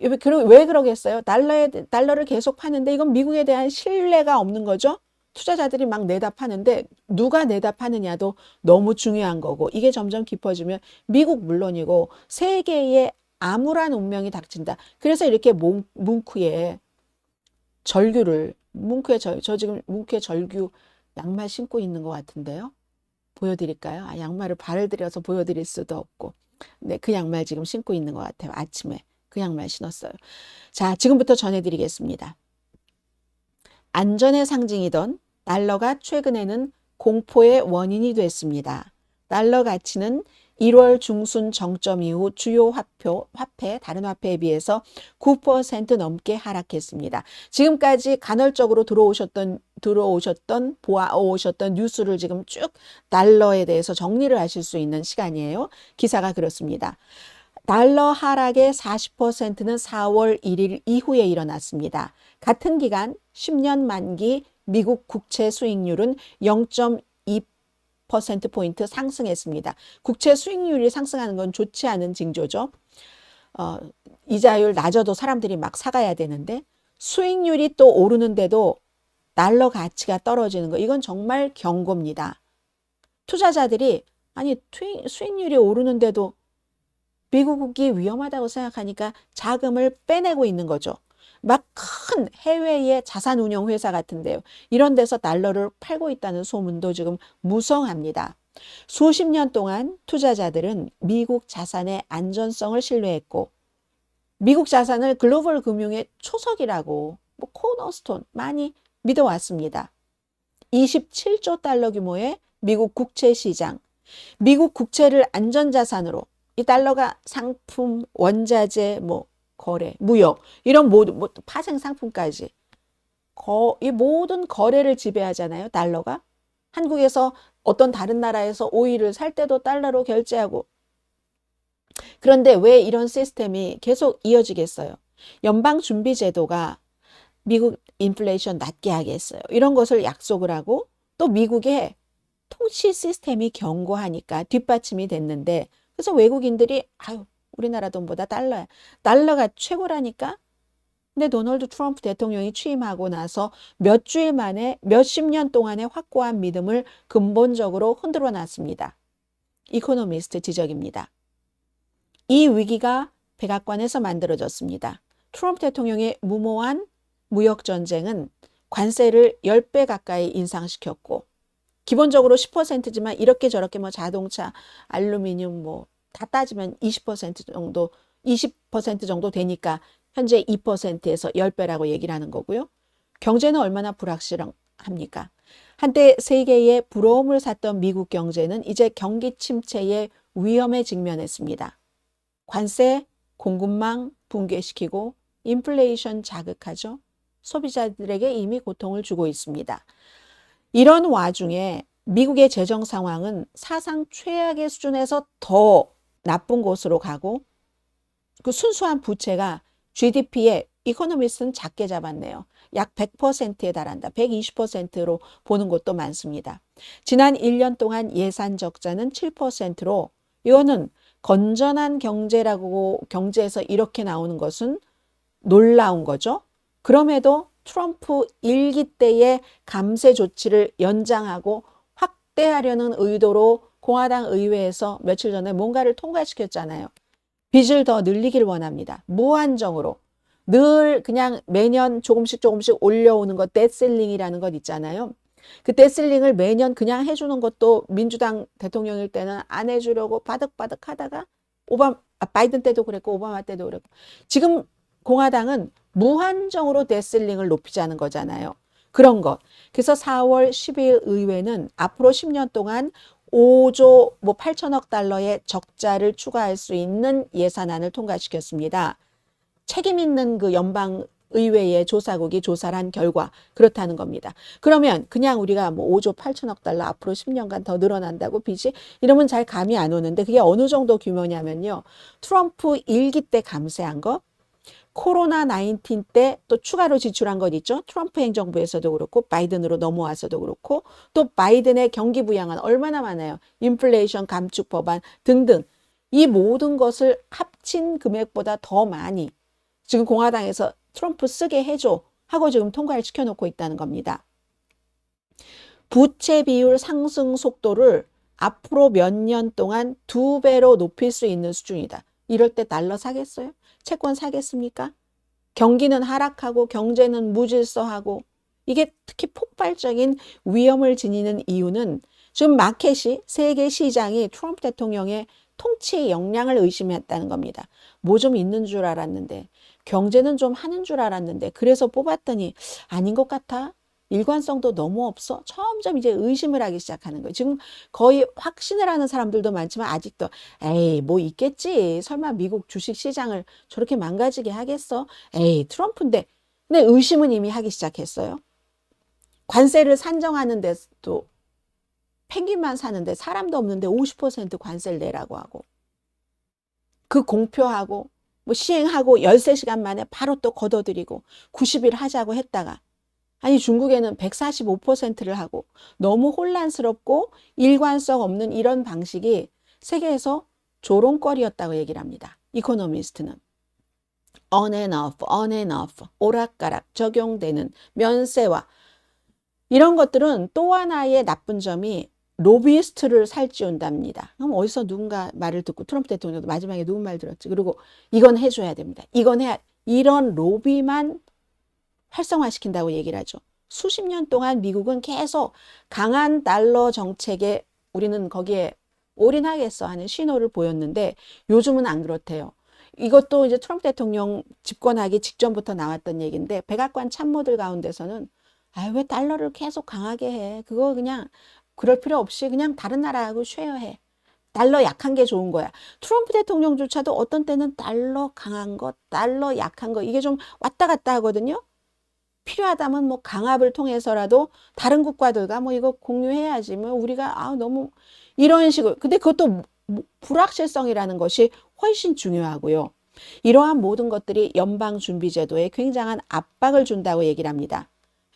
왜 그러겠어요? 달러를 계속 파는데 이건 미국에 대한 신뢰가 없는 거죠. 투자자들이 막 내다 파는데 누가 내다 파느냐도 너무 중요한 거고 이게 점점 깊어지면 미국 물론이고 세계에 암울한 운명이 닥친다. 그래서 이렇게 뭉크의 절규를 저 지금 뭉크의 절규 양말 신고 있는 것 같은데요. 보여드릴까요? 양말을 발을 들여서 보여드릴 수도 없고 네, 그 양말 지금 신고 있는 것 같아요. 아침에 그 양말 신었어요. 자, 지금부터 전해드리겠습니다. 안전의 상징이던 달러가 최근에는 공포의 원인이 됐습니다. 달러 가치는 1월 중순 정점 이후 주요 화폐, 다른 화폐에 비해서 9% 넘게 하락했습니다. 지금까지 간헐적으로 보아오셨던 뉴스를 지금 쭉 달러에 대해서 정리를 하실 수 있는 시간이에요. 기사가 그렇습니다. 달러 하락의 40%는 4월 1일 이후에 일어났습니다. 같은 기간 10년 만기 미국 국채 수익률은 0.2%포인트 상승했습니다. 국채 수익률이 상승하는 건 좋지 않은 징조죠. 이자율 낮아도 사람들이 막 사가야 되는데 수익률이 또 오르는데도 달러 가치가 떨어지는 거 이건 정말 경고입니다. 투자자들이 아니 수익률이 오르는데도 미국이 위험하다고 생각하니까 자금을 빼내고 있는 거죠. 막 큰 해외의 자산운용 회사 같은데요. 이런 데서 달러를 팔고 있다는 소문도 지금 무성합니다. 수십 년 동안 투자자들은 미국 자산의 안전성을 신뢰했고 미국 자산을 글로벌 금융의 초석이라고 코너스톤 많이 믿어왔습니다. 27조 달러 규모의 미국 국채 시장, 미국 국채를 안전자산으로 이 달러가 상품, 원자재, 거래, 무역 이런 모든 파생 상품까지 이 모든 거래를 지배하잖아요. 달러가. 한국에서 어떤 다른 나라에서 오일을 살 때도 달러로 결제하고 그런데 왜 이런 시스템이 계속 이어지겠어요? 연방준비제도가 미국 인플레이션 낮게 하겠어요. 이런 것을 약속을 하고 또 미국의 통치 시스템이 견고하니까 뒷받침이 됐는데 그래서 외국인들이 우리나라 돈보다 달러가 최고라니까. 근데 도널드 트럼프 대통령이 취임하고 나서 몇 주일 만에 몇십 년 동안의 확고한 믿음을 근본적으로 흔들어 놨습니다. 이코노미스트 지적입니다. 이 위기가 백악관에서 만들어졌습니다. 트럼프 대통령의 무모한 무역 전쟁은 관세를 10배 가까이 인상시켰고 기본적으로 10%지만 이렇게 저렇게 자동차, 알루미늄 다 따지면 20% 정도 되니까 현재 2%에서 10배라고 얘기를 하는 거고요. 경제는 얼마나 불확실합니까? 한때 세계의 부러움을 샀던 미국 경제는 이제 경기 침체의 위험에 직면했습니다. 관세, 공급망 붕괴시키고 인플레이션 자극하죠. 소비자들에게 이미 고통을 주고 있습니다. 이런 와중에 미국의 재정 상황은 사상 최악의 수준에서 더 나쁜 곳으로 가고 그 순수한 부채가 GDP의 이코노미스트는 작게 잡았네요. 약 100%에 달한다. 120%로 보는 곳도 많습니다. 지난 1년 동안 예산 적자는 7%로 이거는 건전한 경제에서 이렇게 나오는 것은 놀라운 거죠. 그럼에도 트럼프 1기 때의 감세 조치를 연장하고 확대하려는 의도로 공화당 의회에서 며칠 전에 뭔가를 통과시켰잖아요. 빚을 더 늘리길 원합니다. 무한정으로. 늘 그냥 매년 조금씩 올려오는 것, 데셀링이라는 것 있잖아요. 그 데셀링을 매년 그냥 해주는 것도 민주당 대통령일 때는 안 해주려고 바득바득 하다가 바이든 때도 그랬고 오바마 때도 그랬고 지금 공화당은 무한정으로 데셀링을 높이자는 거잖아요. 그런 것. 그래서 4월 10일 의회는 앞으로 10년 동안 5조 8천억 달러의 적자를 추가할 수 있는 예산안을 통과시켰습니다. 책임 있는 그 연방 의회의 조사국이 조사를 한 결과 그렇다는 겁니다. 그러면 그냥 우리가 뭐 5조 8천억 달러 앞으로 10년간 더 늘어난다고 빚이 이러면 잘 감이 안 오는데 그게 어느 정도 규모냐면요. 트럼프 1기 때 감세한 거, 코로나 19 때 또 추가로 지출한 것 있죠. 트럼프 행정부에서도 그렇고 바이든으로 넘어와서도 그렇고 또 바이든의 경기 부양안 얼마나 많아요. 인플레이션 감축 법안 등등. 이 모든 것을 합친 금액보다 더 많이 지금 공화당에서 트럼프 쓰게 해줘 하고 지금 통과를 시켜놓고 있다는 겁니다. 부채 비율 상승 속도를 앞으로 몇 년 동안 2배로 높일 수 있는 수준이다. 이럴 때 달러 사겠어요? 채권 사겠습니까? 경기는 하락하고 경제는 무질서하고 이게 특히 폭발적인 위험을 지니는 이유는 지금 마켓이 세계 시장이 트럼프 대통령의 통치 역량을 의심했다는 겁니다. 뭐 좀 있는 줄 알았는데 경제는 좀 하는 줄 알았는데 그래서 뽑았더니 아닌 것 같아. 일관성도 너무 없어. 점점 이제 의심을 하기 시작하는 거예요. 지금 거의 확신을 하는 사람들도 많지만 아직도 에이 뭐 있겠지. 설마 미국 주식 시장을 저렇게 망가지게 하겠어? 에이 트럼프인데. 근데 의심은 이미 하기 시작했어요. 관세를 산정하는 데도 펭귄만 사는데 사람도 없는데 50% 관세를 내라고 하고 그 공표하고 뭐 시행하고 13시간 만에 바로 또 걷어들이고 90일 하자고 했다가 아니 중국에는 145%를 하고 너무 혼란스럽고 일관성 없는 이런 방식이 세계에서 조롱거리였다고 얘기를 합니다. 이코노미스트는. on and off, 오락가락 적용되는 면세와 이런 것들은 또 하나의 나쁜 점이 로비스트를 살찌운답니다. 그럼 어디서 누군가 말을 듣고 트럼프 대통령도 마지막에 누군 말 들었지. 그리고 이건 해줘야 됩니다. 이건 해야 이런 로비만 활성화시킨다고 얘기를 하죠. 수십 년 동안 미국은 계속 강한 달러 정책에 우리는 거기에 올인하겠어 하는 신호를 보였는데 요즘은 안 그렇대요. 이것도 이제 트럼프 대통령 집권하기 직전부터 나왔던 얘기인데 백악관 참모들 가운데서는 왜 달러를 계속 강하게 해. 그거 그냥 그럴 필요 없이 그냥 다른 나라하고 쉐어해. 달러 약한 게 좋은 거야. 트럼프 대통령조차도 어떤 때는 달러 강한 거, 달러 약한 거 이게 좀 왔다 갔다 하거든요. 필요하다면 뭐 강압을 통해서라도 다른 국가들과 뭐 이거 공유해야지. 뭐 우리가 너무 이런 식으로. 근데 그것도 불확실성이라는 것이 훨씬 중요하고요. 이러한 모든 것들이 연방준비제도에 굉장한 압박을 준다고 얘기를 합니다.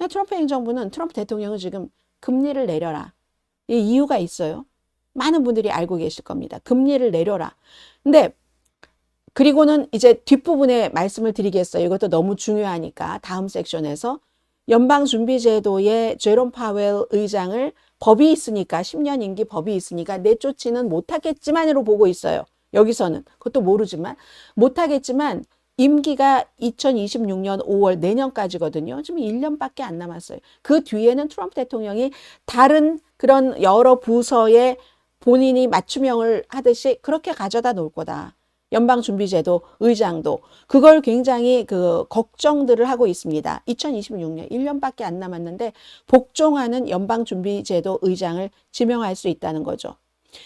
트럼프 행정부는 트럼프 대통령은 지금 금리를 내려라. 이 이유가 있어요. 많은 분들이 알고 계실 겁니다. 금리를 내려라. 근데 그리고는 이제 뒷부분에 말씀을 드리겠어요. 이것도 너무 중요하니까 다음 섹션에서 연방준비제도의 제롬 파웰 의장을 법이 있으니까 10년 임기 법이 있으니까 내쫓지는 못하겠지만으로 보고 있어요. 여기서는 그것도 모르지만 못하겠지만 임기가 2026년 5월 내년까지거든요. 지금 1년밖에 안 남았어요. 그 뒤에는 트럼프 대통령이 다른 그런 여러 부서에 본인이 맞춤형을 하듯이 그렇게 가져다 놓을 거다. 연방준비제도 의장도 그걸 굉장히 걱정들을 하고 있습니다. 2026년 1년밖에 안 남았는데 복종하는 연방준비제도 의장을 지명할 수 있다는 거죠.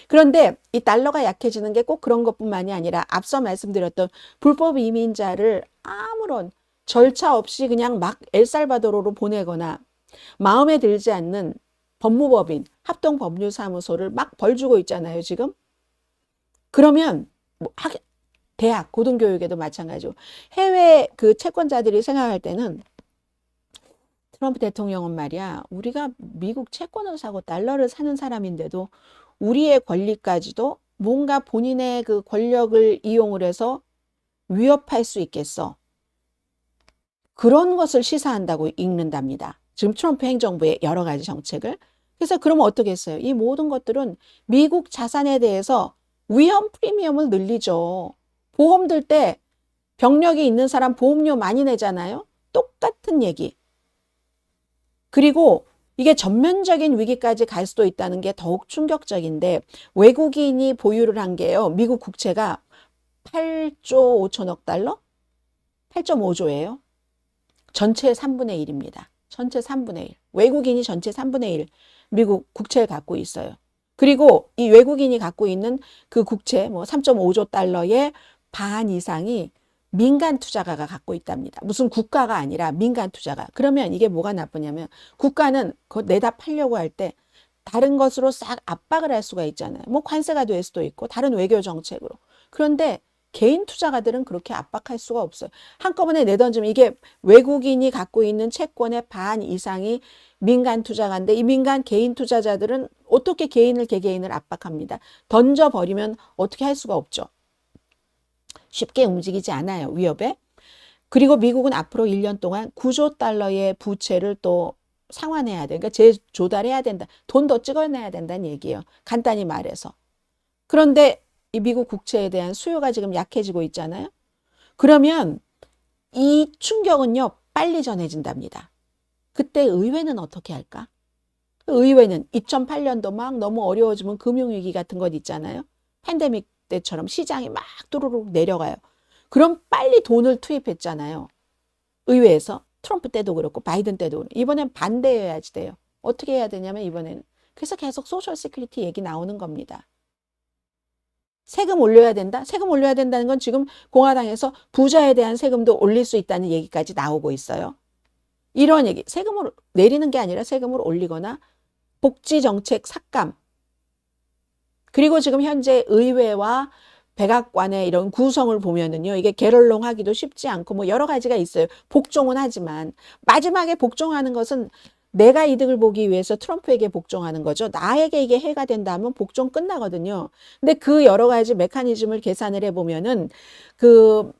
그런데 이 달러가 약해지는 게 꼭 그런 것뿐만이 아니라 앞서 말씀드렸던 불법 이민자를 아무런 절차 없이 그냥 막 엘살바도르로 보내거나 마음에 들지 않는 법무법인, 합동법률사무소를 막 벌 주고 있잖아요, 지금. 그러면 대학, 고등교육에도 마찬가지고 해외 채권자들이 생각할 때는 트럼프 대통령은 말이야, 우리가 미국 채권을 사고 달러를 사는 사람인데도 우리의 권리까지도 뭔가 본인의 그 권력을 이용을 해서 위협할 수 있겠어. 그런 것을 시사한다고 읽는답니다. 지금 트럼프 행정부의 여러 가지 정책을. 그래서 그러면 어떻게 했어요? 이 모든 것들은 미국 자산에 대해서 위험 프리미엄을 늘리죠. 보험 들 때 병력이 있는 사람 보험료 많이 내잖아요. 똑같은 얘기. 그리고 이게 전면적인 위기까지 갈 수도 있다는 게 더욱 충격적인데 외국인이 보유를 한 게요. 미국 국채가 8조 5천억 달러? 8.5조예요. 전체의 3분의 1입니다. 전체 3분의 1. 외국인이 전체 3분의 1 미국 국채를 갖고 있어요. 그리고 이 외국인이 갖고 있는 그 국채 3.5조 달러의 반 이상이 민간 투자가가 갖고 있답니다. 무슨 국가가 아니라 민간 투자가. 그러면 이게 뭐가 나쁘냐면 국가는 그거 내다 팔려고 할 때 다른 것으로 싹 압박을 할 수가 있잖아요. 뭐 관세가 될 수도 있고 다른 외교 정책으로. 그런데 개인 투자가들은 그렇게 압박할 수가 없어요. 한꺼번에 내던지면 이게 외국인이 갖고 있는 채권의 반 이상이 민간 투자가인데 이 민간 개인 투자자들은 어떻게 개개인을 압박합니다. 던져버리면 어떻게 할 수가 없죠. 쉽게 움직이지 않아요. 위협에. 그리고 미국은 앞으로 1년 동안 9조 달러의 부채를 또 상환해야 돼. 그러니까 재조달해야 된다. 돈 더 찍어내야 된다는 얘기예요. 간단히 말해서. 그런데 이 미국 국채에 대한 수요가 지금 약해지고 있잖아요. 그러면 이 충격은요, 빨리 전해진답니다. 그때 의회는 어떻게 할까? 의회는 2008년도 막 너무 어려워지면 금융위기 같은 것 있잖아요. 팬데믹 때처럼 시장이 막 뚜루룩 내려가요. 그럼 빨리 돈을 투입했잖아요. 의회에서. 트럼프 때도 그렇고 바이든 때도 그렇고. 이번엔 반대해야지 돼요. 어떻게 해야 되냐면 이번에는. 그래서 계속 소셜 시큐리티 얘기 나오는 겁니다. 세금 올려야 된다? 세금 올려야 된다는 건 지금 공화당에서 부자에 대한 세금도 올릴 수 있다는 얘기까지 나오고 있어요. 이런 얘기. 세금을 내리는 게 아니라 세금을 올리거나 복지정책 삭감. 그리고 지금 현재 의회와 백악관의 이런 구성을 보면은요, 이게 게을렁하기도 쉽지 않고 뭐 여러 가지가 있어요. 복종은 하지만 마지막에 복종하는 것은 내가 이득을 보기 위해서 트럼프에게 복종하는 거죠. 나에게 이게 해가 된다면 복종 끝나거든요. 근데 그 여러 가지 메커니즘을 계산을 해보면은 그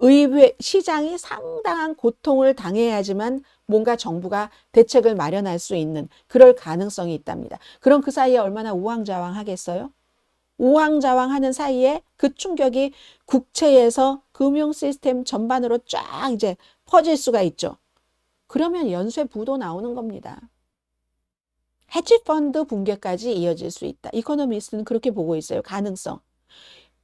의회 시장이 상당한 고통을 당해야지만 뭔가 정부가 대책을 마련할 수 있는 그럴 가능성이 있답니다. 그럼 그 사이에 얼마나 우왕좌왕하겠어요? 우왕좌왕하는 사이에 그 충격이 국채에서 금융 시스템 전반으로 쫙 이제 퍼질 수가 있죠. 그러면 연쇄 부도 나오는 겁니다. 헤지펀드 붕괴까지 이어질 수 있다. 이코노미스트는 그렇게 보고 있어요. 가능성.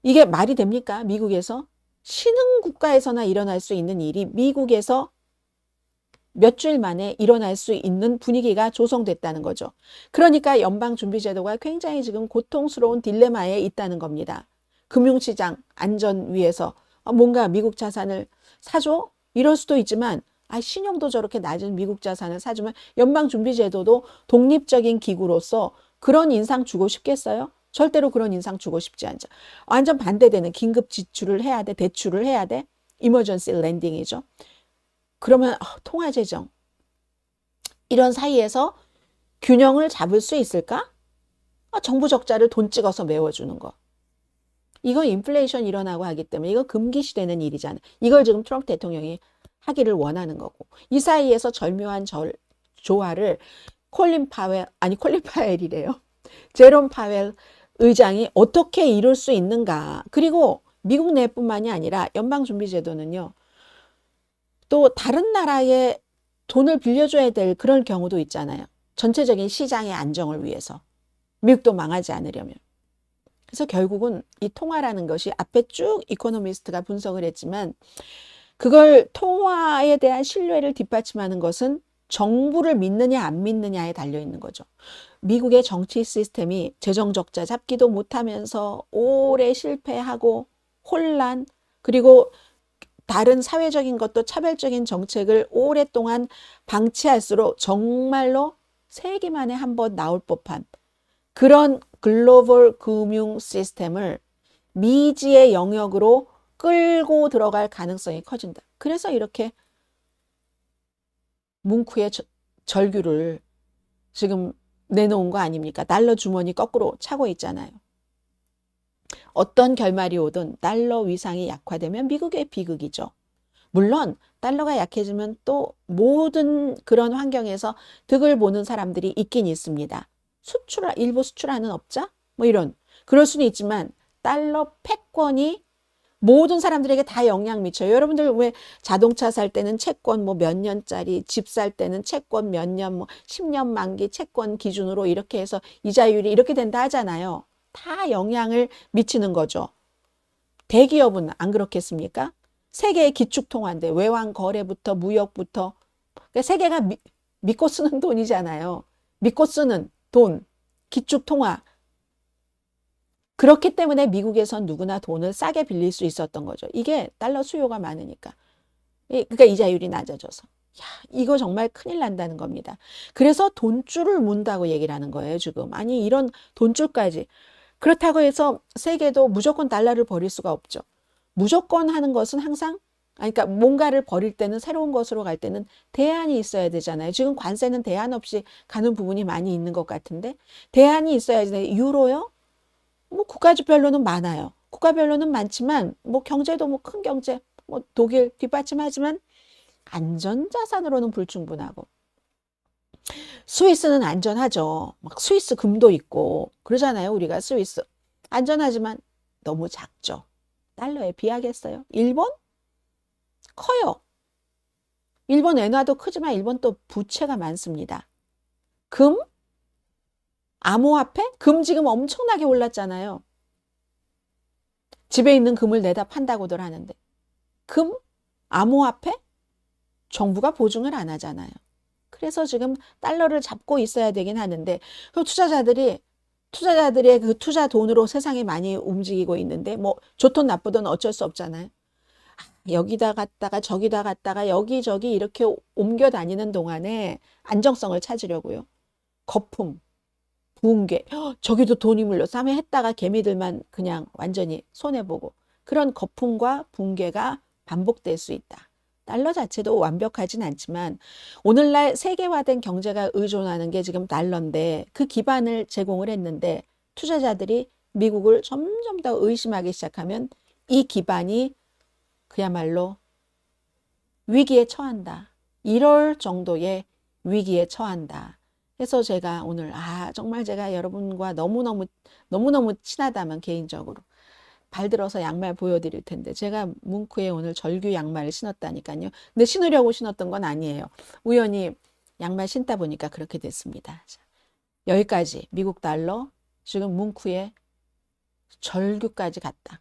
이게 말이 됩니까? 미국에서? 신흥 국가에서나 일어날 수 있는 일이 미국에서 몇 주일 만에 일어날 수 있는 분위기가 조성됐다는 거죠. 그러니까 연방준비제도가 굉장히 지금 고통스러운 딜레마에 있다는 겁니다. 금융시장 안전 위해서 뭔가 미국 자산을 사줘? 이럴 수도 있지만 신용도 저렇게 낮은 미국 자산을 사주면 연방준비제도도 독립적인 기구로서 그런 인상 주고 싶겠어요? 절대로 그런 인상 주고 싶지 않죠. 완전 반대되는 긴급 지출을 해야 돼, 대출을 해야 돼. 이머전시 랜딩이죠. 그러면 통화재정 이런 사이에서 균형을 잡을 수 있을까? 정부 적자를 돈 찍어서 메워주는 거. 이거 인플레이션 일어나고 하기 때문에 이거 금기시되는 일이잖아요. 이걸 지금 트럼프 대통령이 하기를 원하는 거고. 이 사이에서 절묘한 조화를 콜린 파웰이래요. 제롬 파웰 의장이 어떻게 이룰 수 있는가. 그리고 미국 내뿐만이 아니라 연방준비제도는요. 또 다른 나라에 돈을 빌려줘야 될 그런 경우도 있잖아요. 전체적인 시장의 안정을 위해서. 미국도 망하지 않으려면. 그래서 결국은 이 통화라는 것이 앞에 쭉 이코노미스트가 분석을 했지만 그걸 통화에 대한 신뢰를 뒷받침하는 것은 정부를 믿느냐 안 믿느냐에 달려있는 거죠. 미국의 정치 시스템이 재정 적자 잡기도 못하면서 오래 실패하고 혼란 그리고 다른 사회적인 것도 차별적인 정책을 오랫동안 방치할수록 정말로 세기만에 한 번 나올 법한 그런 글로벌 금융 시스템을 미지의 영역으로 끌고 들어갈 가능성이 커진다. 그래서 이렇게 뭉크의 절규를 지금 내놓은 거 아닙니까? 달러 주머니 거꾸로 차고 있잖아요. 어떤 결말이 오든 달러 위상이 약화되면 미국의 비극이죠. 물론 달러가 약해지면 또 모든 그런 환경에서 득을 보는 사람들이 있긴 있습니다. 일부 수출하는 업자? 뭐 이런. 그럴 수는 있지만 달러 패권이 모든 사람들에게 다 영향 미쳐요. 여러분들 왜 자동차 살 때는 채권 뭐 몇 년짜리, 집 살 때는 채권 몇 년, 뭐 10년 만기 채권 기준으로 이렇게 해서 이자율이 이렇게 된다 하잖아요. 다 영향을 미치는 거죠. 대기업은 안 그렇겠습니까? 세계의 기축통화인데 외환 거래부터 무역부터 그러니까 세계가 믿고 쓰는 돈이잖아요. 믿고 쓰는 돈, 기축통화. 그렇기 때문에 미국에선 누구나 돈을 싸게 빌릴 수 있었던 거죠. 이게 달러 수요가 많으니까. 그러니까 이자율이 낮아져서. 야, 이거 정말 큰일 난다는 겁니다. 그래서 돈줄을 문다고 얘기를 하는 거예요, 지금. 아니, 이런 돈줄까지. 그렇다고 해서 세계도 무조건 달러를 버릴 수가 없죠. 무조건 하는 것은 항상, 그러니까 뭔가를 버릴 때는 새로운 것으로 갈 때는 대안이 있어야 되잖아요. 지금 관세는 대안 없이 가는 부분이 많이 있는 것 같은데 대안이 있어야지. 유로요? 뭐 국가별로는 많아요. 국가별로는 많지만 뭐 경제도 뭐 큰 경제, 뭐 독일 뒷받침하지만 안전자산으로는 불충분하고 스위스는 안전하죠. 막 스위스 금도 있고 그러잖아요. 우리가 스위스 안전하지만 너무 작죠. 달러에 비하겠어요. 일본? 커요. 일본 엔화도 크지만 일본 또 부채가 많습니다. 금? 암호화폐? 금 지금 엄청나게 올랐잖아요. 집에 있는 금을 내다 판다고들 하는데 금? 암호화폐? 정부가 보증을 안 하잖아요. 그래서 지금 달러를 잡고 있어야 되긴 하는데 그 투자자들의 그 투자 돈으로 세상이 많이 움직이고 있는데 뭐 좋든 나쁘든 어쩔 수 없잖아요. 여기다 갔다가 저기다 갔다가 여기저기 이렇게 옮겨 다니는 동안에 안정성을 찾으려고요. 거품, 붕괴, 저기도 돈이 물려서 하면 했다가 개미들만 그냥 완전히 손해보고 그런 거품과 붕괴가 반복될 수 있다. 달러 자체도 완벽하진 않지만 오늘날 세계화된 경제가 의존하는 게 지금 달러인데 그 기반을 제공을 했는데 투자자들이 미국을 점점 더 의심하기 시작하면 이 기반이 그야말로 위기에 처한다. 이럴 정도의 위기에 처한다. 그래서 제가 오늘 정말 제가 여러분과 너무너무 친하다면 개인적으로 발 들어서 양말 보여드릴 텐데 제가 뭉크에 오늘 절규 양말을 신었다니까요. 근데 신으려고 신었던 건 아니에요. 우연히 양말 신다 보니까 그렇게 됐습니다. 자, 여기까지 미국 달러 지금 뭉크에 절규까지 갔다.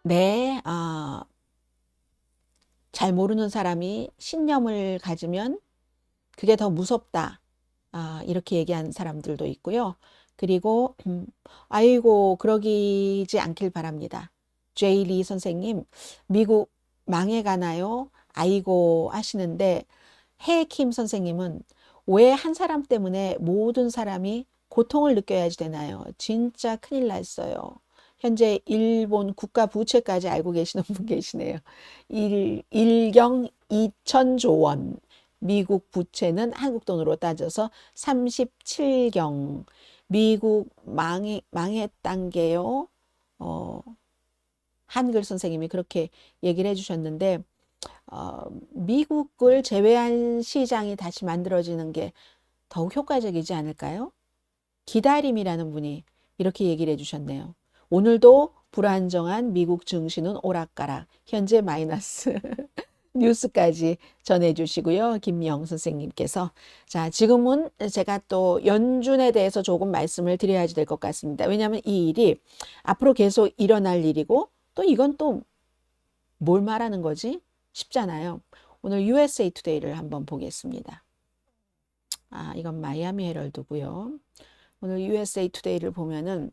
네, 잘 모르는 사람이 신념을 가지면 그게 더 무섭다. 이렇게 얘기한 사람들도 있고요. 그리고 아이고 그러기지 않길 바랍니다. 제이리 선생님, 미국 망해가나요? 아이고 하시는데 해킴 선생님은 왜 한 사람 때문에 모든 사람이 고통을 느껴야지 되나요? 진짜 큰일 났어요. 현재 일본 국가 부채까지 알고 계시는 분 계시네요. 일경 2천조 원. 미국 부채는 한국 돈으로 따져서 37경. 미국 망했단 게요. 한글 선생님이 그렇게 얘기를 해주셨는데 미국을 제외한 시장이 다시 만들어지는 게 더욱 효과적이지 않을까요? 기다림이라는 분이 이렇게 얘기를 해주셨네요. 오늘도 불안정한 미국 증시는 오락가락, 현재 마이너스 뉴스까지 전해주시고요. 김영 선생님께서. 자, 지금은 제가 또 연준에 대해서 조금 말씀을 드려야지 될 것 같습니다. 왜냐하면 이 일이 앞으로 계속 일어날 일이고 또 이건 또 뭘 말하는 거지? 쉽잖아요. 오늘 USA 투데이를 한번 보겠습니다. 이건 마이애미 헤럴드고요. 오늘 USA 투데이를 보면은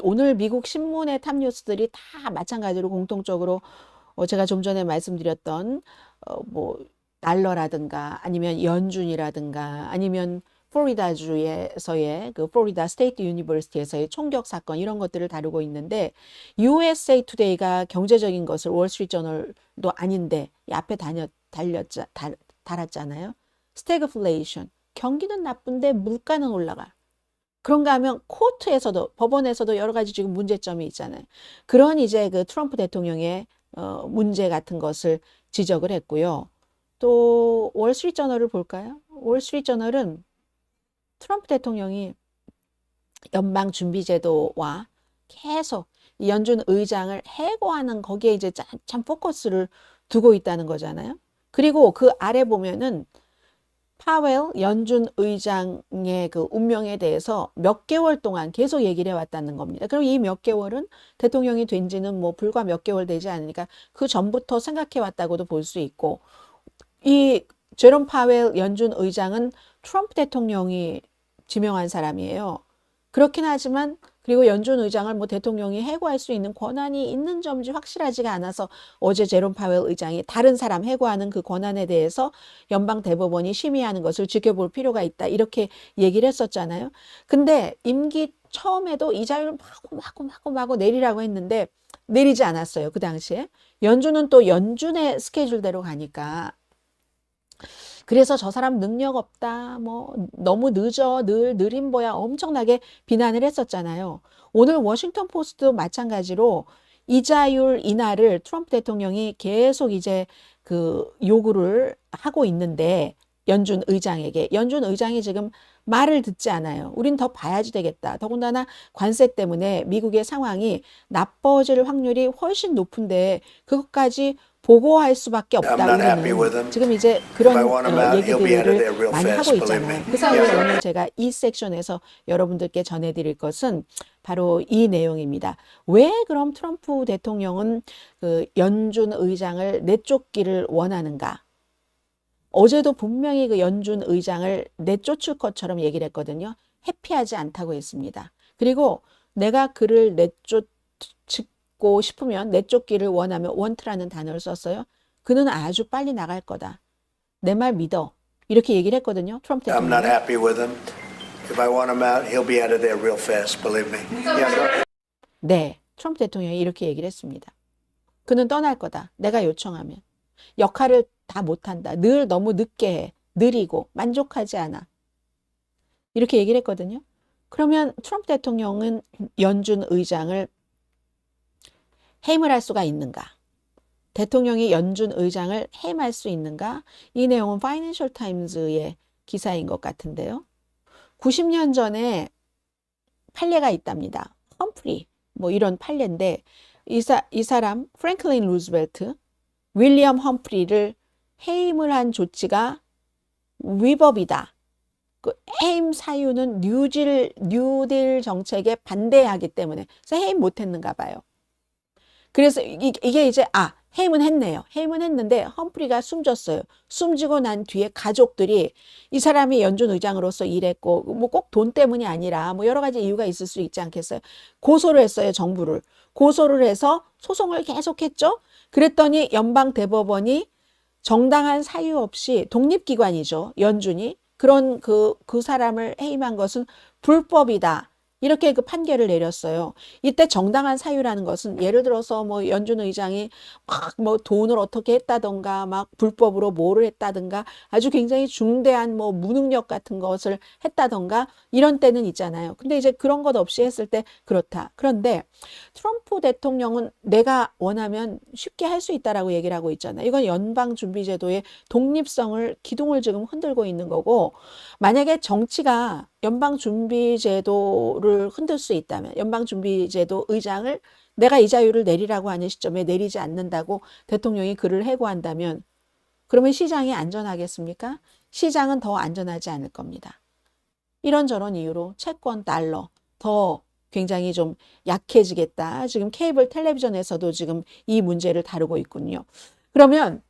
오늘 미국 신문의 탑 뉴스들이 다 마찬가지로 공통적으로 제가 좀 전에 말씀드렸던 뭐 달러라든가 아니면 연준이라든가 아니면 플로리다주에서의 그 플로리다 스테이트 유니버시티에서의 총격 사건 이런 것들을 다루고 있는데 USA 투데이가 경제적인 것을 월스트리트저널도 아닌데 이 앞에 달았잖아요. 스태그플레이션, 경기는 나쁜데 물가는 올라가. 그런가 하면 코트에서도 법원에서도 여러 가지 지금 문제점이 있잖아요. 그런 이제 그 트럼프 대통령의 문제 같은 것을 지적을 했고요. 또 월스트리트저널을 볼까요? 월스트리트저널은 트럼프 대통령이 연방준비제도와 계속 연준 의장을 해고하는 거기에 이제 참 포커스를 두고 있다는 거잖아요. 그리고 그 아래 보면은 파웰 연준 의장의 그 운명에 대해서 몇 개월 동안 계속 얘기를 해왔다는 겁니다. 그럼 이 몇 개월은 대통령이 된 지는 뭐 불과 몇 개월 되지 않으니까 그 전부터 생각해왔다고도 볼 수 있고 이 제롬 파웰 연준 의장은 트럼프 대통령이 지명한 사람이에요. 그렇긴 하지만 그리고 연준 의장을 뭐 대통령이 해고할 수 있는 권한이 있는 점이 확실하지가 않아서 어제 제롬 파웰 의장이 다른 사람 해고하는 그 권한에 대해서 연방 대법원이 심의하는 것을 지켜볼 필요가 있다. 이렇게 얘기를 했었잖아요. 근데 임기 처음에도 이자율을 마구 내리라고 했는데 내리지 않았어요. 그 당시에. 연준은 또 연준의 스케줄대로 가니까. 그래서 저 사람 능력 없다, 뭐 너무 늦어, 늘 느린 뭐야 엄청나게 비난을 했었잖아요. 오늘 워싱턴 포스트도 마찬가지로 이자율 인하를 트럼프 대통령이 계속 이제 그 요구를 하고 있는데 연준 의장이 지금 말을 듣지 않아요. 우린 더 봐야지 되겠다. 더군다나 관세 때문에 미국의 상황이 나빠질 확률이 훨씬 높은데 그것까지 보고할 수밖에 없다. 우리는 지금 이제 그런 얘기들을 많이 하고 있잖아요. 그 사이에 오늘 제가 이 섹션에서 여러분들께 전해드릴 것은 바로 이 내용입니다. 왜 그럼 트럼프 대통령은 그 연준 의장을 내쫓기를 원하는가? 어제도 분명히 그 연준 의장을 내쫓을 것처럼 얘기를 했거든요. 해피하지 않다고 했습니다. 그리고 내가 그를 내쫓고 싶으면 내쫓기를 원하면 want라는 단어를 썼어요. 그는 아주 빨리 나갈 거다. 내 말 믿어. 이렇게 얘기를 했거든요. 트럼프 대통령. I'm not happy with him. If I want him out, he'll be out of there real fast, believe me. 네, 트럼프 대통령이 이렇게 얘기를 했습니다. 그는 떠날 거다. 내가 요청하면. 역할을 다 못한다. 늘 너무 늦게 해. 느리고 만족하지 않아. 이렇게 얘기를 했거든요. 그러면 트럼프 대통령은 연준 의장을 해임을 할 수가 있는가? 대통령이 연준 의장을 해임할 수 있는가? 이 내용은 파이낸셜 타임즈의 기사인 것 같은데요. 90년 전에 판례가 있답니다. 험프리 뭐 이런 판례인데 이 사람 프랭클린 루즈벨트, 윌리엄 험프리를 해임을 한 조치가 위법이다. 그 해임 사유는 뉴딜 정책에 반대하기 때문에 그래서 해임 못했는가 봐요. 그래서 이게 이제 해임은 했네요. 해임은 했는데 험프리가 숨졌어요. 숨지고 난 뒤에 가족들이 이 사람이 연준 의장으로서 일했고 뭐 꼭 돈 때문이 아니라 뭐 여러 가지 이유가 있을 수 있지 않겠어요. 고소를 했어요. 정부를. 고소를 해서 소송을 계속했죠. 그랬더니 연방 대법원이 정당한 사유 없이 독립기관이죠. 연준이. 그런 그 사람을 해임한 것은 불법이다. 이렇게 그 판결을 내렸어요. 이때 정당한 사유라는 것은 예를 들어서 뭐 연준 의장이 막 뭐 돈을 어떻게 했다던가 막 불법으로 뭐를 했다던가 아주 굉장히 중대한 뭐 무능력 같은 것을 했다던가 이런 때는 있잖아요. 근데 이제 그런 것 없이 했을 때 그렇다. 그런데 트럼프 대통령은 내가 원하면 쉽게 할 수 있다라고 얘기를 하고 있잖아요. 이건 연방준비제도의 독립성을 기둥을 지금 흔들고 있는 거고 만약에 정치가 연방준비제도를 흔들 수 있다면 연방준비제도 의장을 내가 이자율을 내리라고 하는 시점에 내리지 않는다고 대통령이 그를 해고한다면 그러면 시장이 안전하겠습니까? 시장은 더 안전하지 않을 겁니다. 이런저런 이유로 채권, 달러 더 굉장히 좀 약해지겠다. 지금 케이블 텔레비전에서도 지금 이 문제를 다루고 있군요. 그러면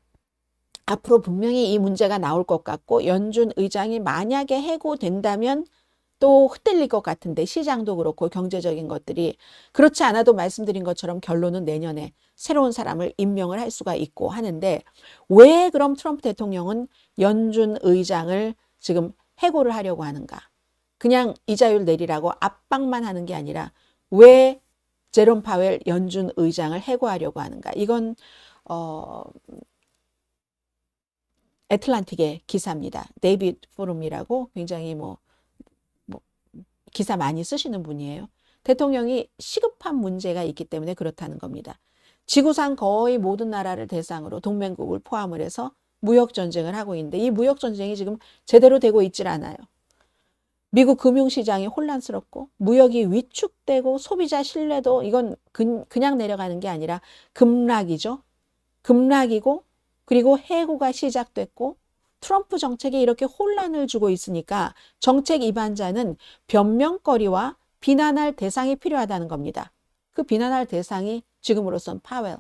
앞으로 분명히 이 문제가 나올 것 같고 연준 의장이 만약에 해고된다면 또 흔들릴 것 같은데 시장도 그렇고 경제적인 것들이 그렇지 않아도 말씀드린 것처럼 결론은 내년에 새로운 사람을 임명을 할 수가 있고 하는데 왜 그럼 트럼프 대통령은 연준 의장을 지금 해고를 하려고 하는가? 그냥 이자율 내리라고 압박만 하는 게 아니라 왜 제롬 파웰 연준 의장을 해고하려고 하는가? 이건 애틀란틱의 기사입니다. 데이비드 포럼이라고 굉장히 뭐 기사 많이 쓰시는 분이에요. 대통령이 시급한 문제가 있기 때문에 그렇다는 겁니다. 지구상 거의 모든 나라를 대상으로 동맹국을 포함을 해서 무역 전쟁을 하고 있는데 이 무역 전쟁이 지금 제대로 되고 있질 않아요. 미국 금융시장이 혼란스럽고 무역이 위축되고 소비자 신뢰도 이건 그냥 내려가는 게 아니라 급락이죠. 급락이고 그리고 해고가 시작됐고 트럼프 정책이 이렇게 혼란을 주고 있으니까 정책 위반자는 변명거리와 비난할 대상이 필요하다는 겁니다. 그 비난할 대상이 지금으로선 파웰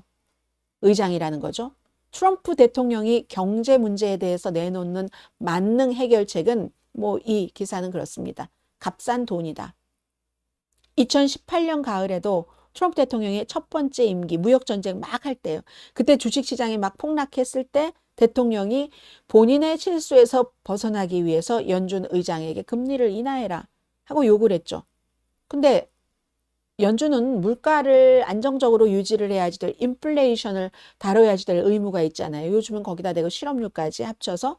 의장이라는 거죠. 트럼프 대통령이 경제 문제에 대해서 내놓는 만능 해결책은 뭐 이 기사는 그렇습니다. 값싼 돈이다. 2018년 가을에도 트럼프 대통령의 첫 번째 임기 무역전쟁 막 할 때요. 그때 주식시장이 막 폭락했을 때 대통령이 본인의 실수에서 벗어나기 위해서 연준 의장에게 금리를 인하해라 하고 요구를 했죠. 근데 연준은 물가를 안정적으로 유지를 해야지 될 인플레이션을 다뤄야지 될 의무가 있잖아요. 요즘은 거기다 대고 실업률까지 합쳐서.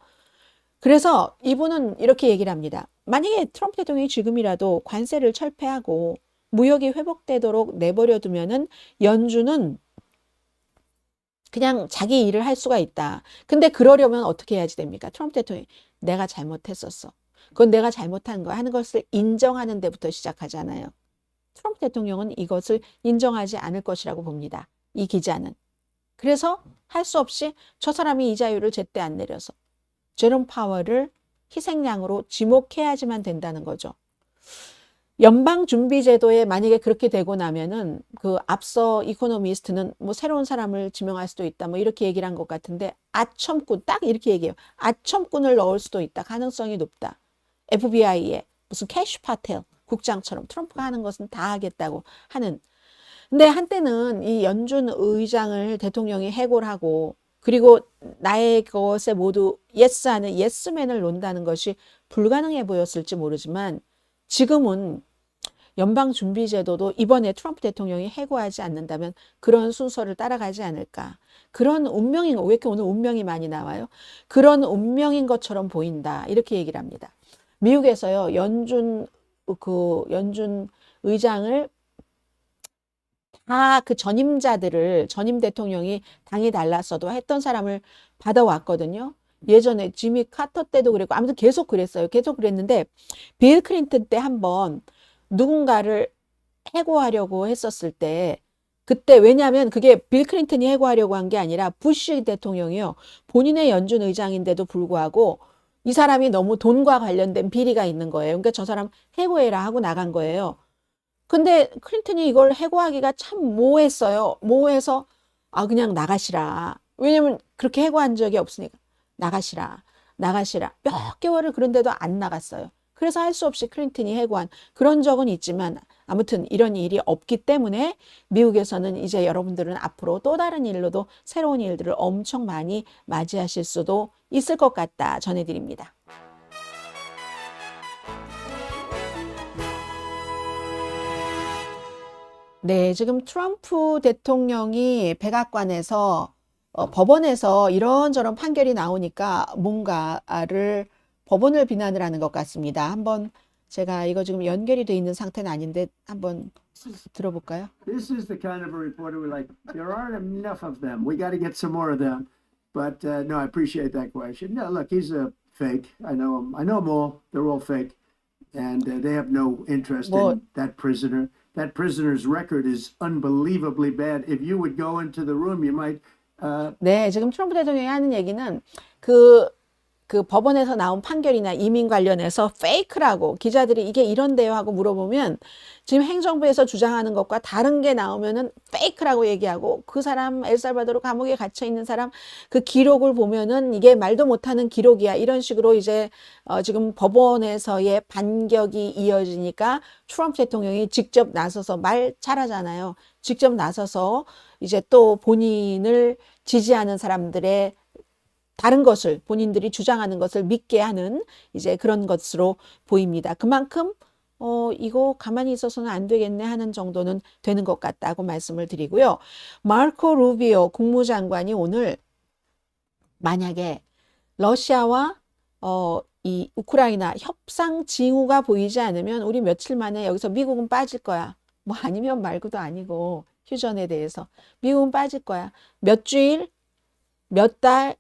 그래서 이분은 이렇게 얘기를 합니다. 만약에 트럼프 대통령이 지금이라도 관세를 철폐하고 무역이 회복되도록 내버려 두면은 연준은 그냥 자기 일을 할 수가 있다. 근데 그러려면 어떻게 해야지 됩니까? 트럼프 대통령이 내가 잘못했었어. 그건 내가 잘못한 거 하는 것을 인정하는 데부터 시작하잖아요. 트럼프 대통령은 이것을 인정하지 않을 것이라고 봅니다. 이 기자는. 그래서 할 수 없이 저 사람이 이자율을 제때 안 내려서 제롬 파월을 희생양으로 지목해야지만 된다는 거죠. 연방준비제도에 만약에 그렇게 되고 나면은 그 앞서 이코노미스트는 뭐 새로운 사람을 지명할 수도 있다 뭐 이렇게 얘기를 한 것 같은데 아첨꾼 딱 이렇게 얘기해요. 아첨꾼을 넣을 수도 있다. 가능성이 높다. FBI에 무슨 캐시 파텔 국장처럼 트럼프가 하는 것은 다 하겠다고 하는. 근데 한때는 이 연준 의장을 대통령이 해고하고 그리고 나의 것에 모두 예스하는 예스맨을 논다는 것이 불가능해 보였을지 모르지만 지금은 연방준비제도도 이번에 트럼프 대통령이 해고하지 않는다면 그런 순서를 따라가지 않을까. 그런 운명인 거, 왜 이렇게 오늘 운명이 많이 나와요? 그런 운명인 것처럼 보인다. 이렇게 얘기를 합니다. 미국에서요, 연준 의장을 다 그 전임자들을 전임 대통령이 당이 달랐어도 했던 사람을 받아왔거든요. 예전에 지미 카터 때도 그랬고 아무튼 계속 그랬어요. 계속 그랬는데 빌 클린턴 때 한번 누군가를 해고하려고 했었을 때 그때 왜냐하면 그게 빌 클린턴이 해고하려고 한 게 아니라 부시 대통령이요. 본인의 연준 의장인데도 불구하고 이 사람이 너무 돈과 관련된 비리가 있는 거예요. 그러니까 저 사람 해고해라 하고 나간 거예요. 근데 클린턴이 이걸 해고하기가 참 모호했어요. 모호해서 그냥 나가시라. 왜냐면 그렇게 해고한 적이 없으니까. 나가시라. 나가시라. 몇 개월을 그런데도 안 나갔어요. 그래서 할 수 없이 클린턴이 해고한 그런 적은 있지만 아무튼 이런 일이 없기 때문에 미국에서는 이제 여러분들은 앞으로 또 다른 일로도 새로운 일들을 엄청 많이 맞이하실 수도 있을 것 같다 전해드립니다. 네, 지금 트럼프 대통령이 백악관에서 법원에서 이런저런 판결이 나오니까 뭔가를 법원을 비난을 하는 것 같습니다. 한번 제가 이거 지금 연결이 돼 있는 상태는 아닌데 한번 들어볼까요? This is the kind of a reporter we like. There aren't enough of them. We got to get some more of them. But no, I appreciate that question. No, look, he's a fake. I know him. I know them all. They're all fake, and they have no interest in that prisoner. That prisoner's record is unbelievably bad. If you would go into the room, you might. 네, 지금 트럼프 대통령이 하는 얘기는 그 법원에서 나온 판결이나 이민 관련해서 페이크라고 기자들이 이게 이런데요 하고 물어보면 지금 행정부에서 주장하는 것과 다른 게 나오면은 페이크라고 얘기하고 그 사람 엘살바도르 감옥에 갇혀 있는 사람 그 기록을 보면은 이게 말도 못하는 기록이야 이런 식으로 이제 지금 법원에서의 반격이 이어지니까 트럼프 대통령이 직접 나서서 말 잘하잖아요. 직접 나서서 이제 또 본인을 지지하는 사람들의 다른 것을 본인들이 주장하는 것을 믿게 하는 이제 그런 것으로 보입니다. 그만큼 이거 가만히 있어서는 안 되겠네 하는 정도는 되는 것 같다고 말씀을 드리고요. 마르코 루비오 국무장관이 오늘 만약에 러시아와 이 우크라이나 협상 징후가 보이지 않으면 우리 며칠 만에 여기서 미국은 빠질 거야. 뭐 아니면 말고도 아니고 휴전에 대해서 미국은 빠질 거야. 몇 주일 몇 달,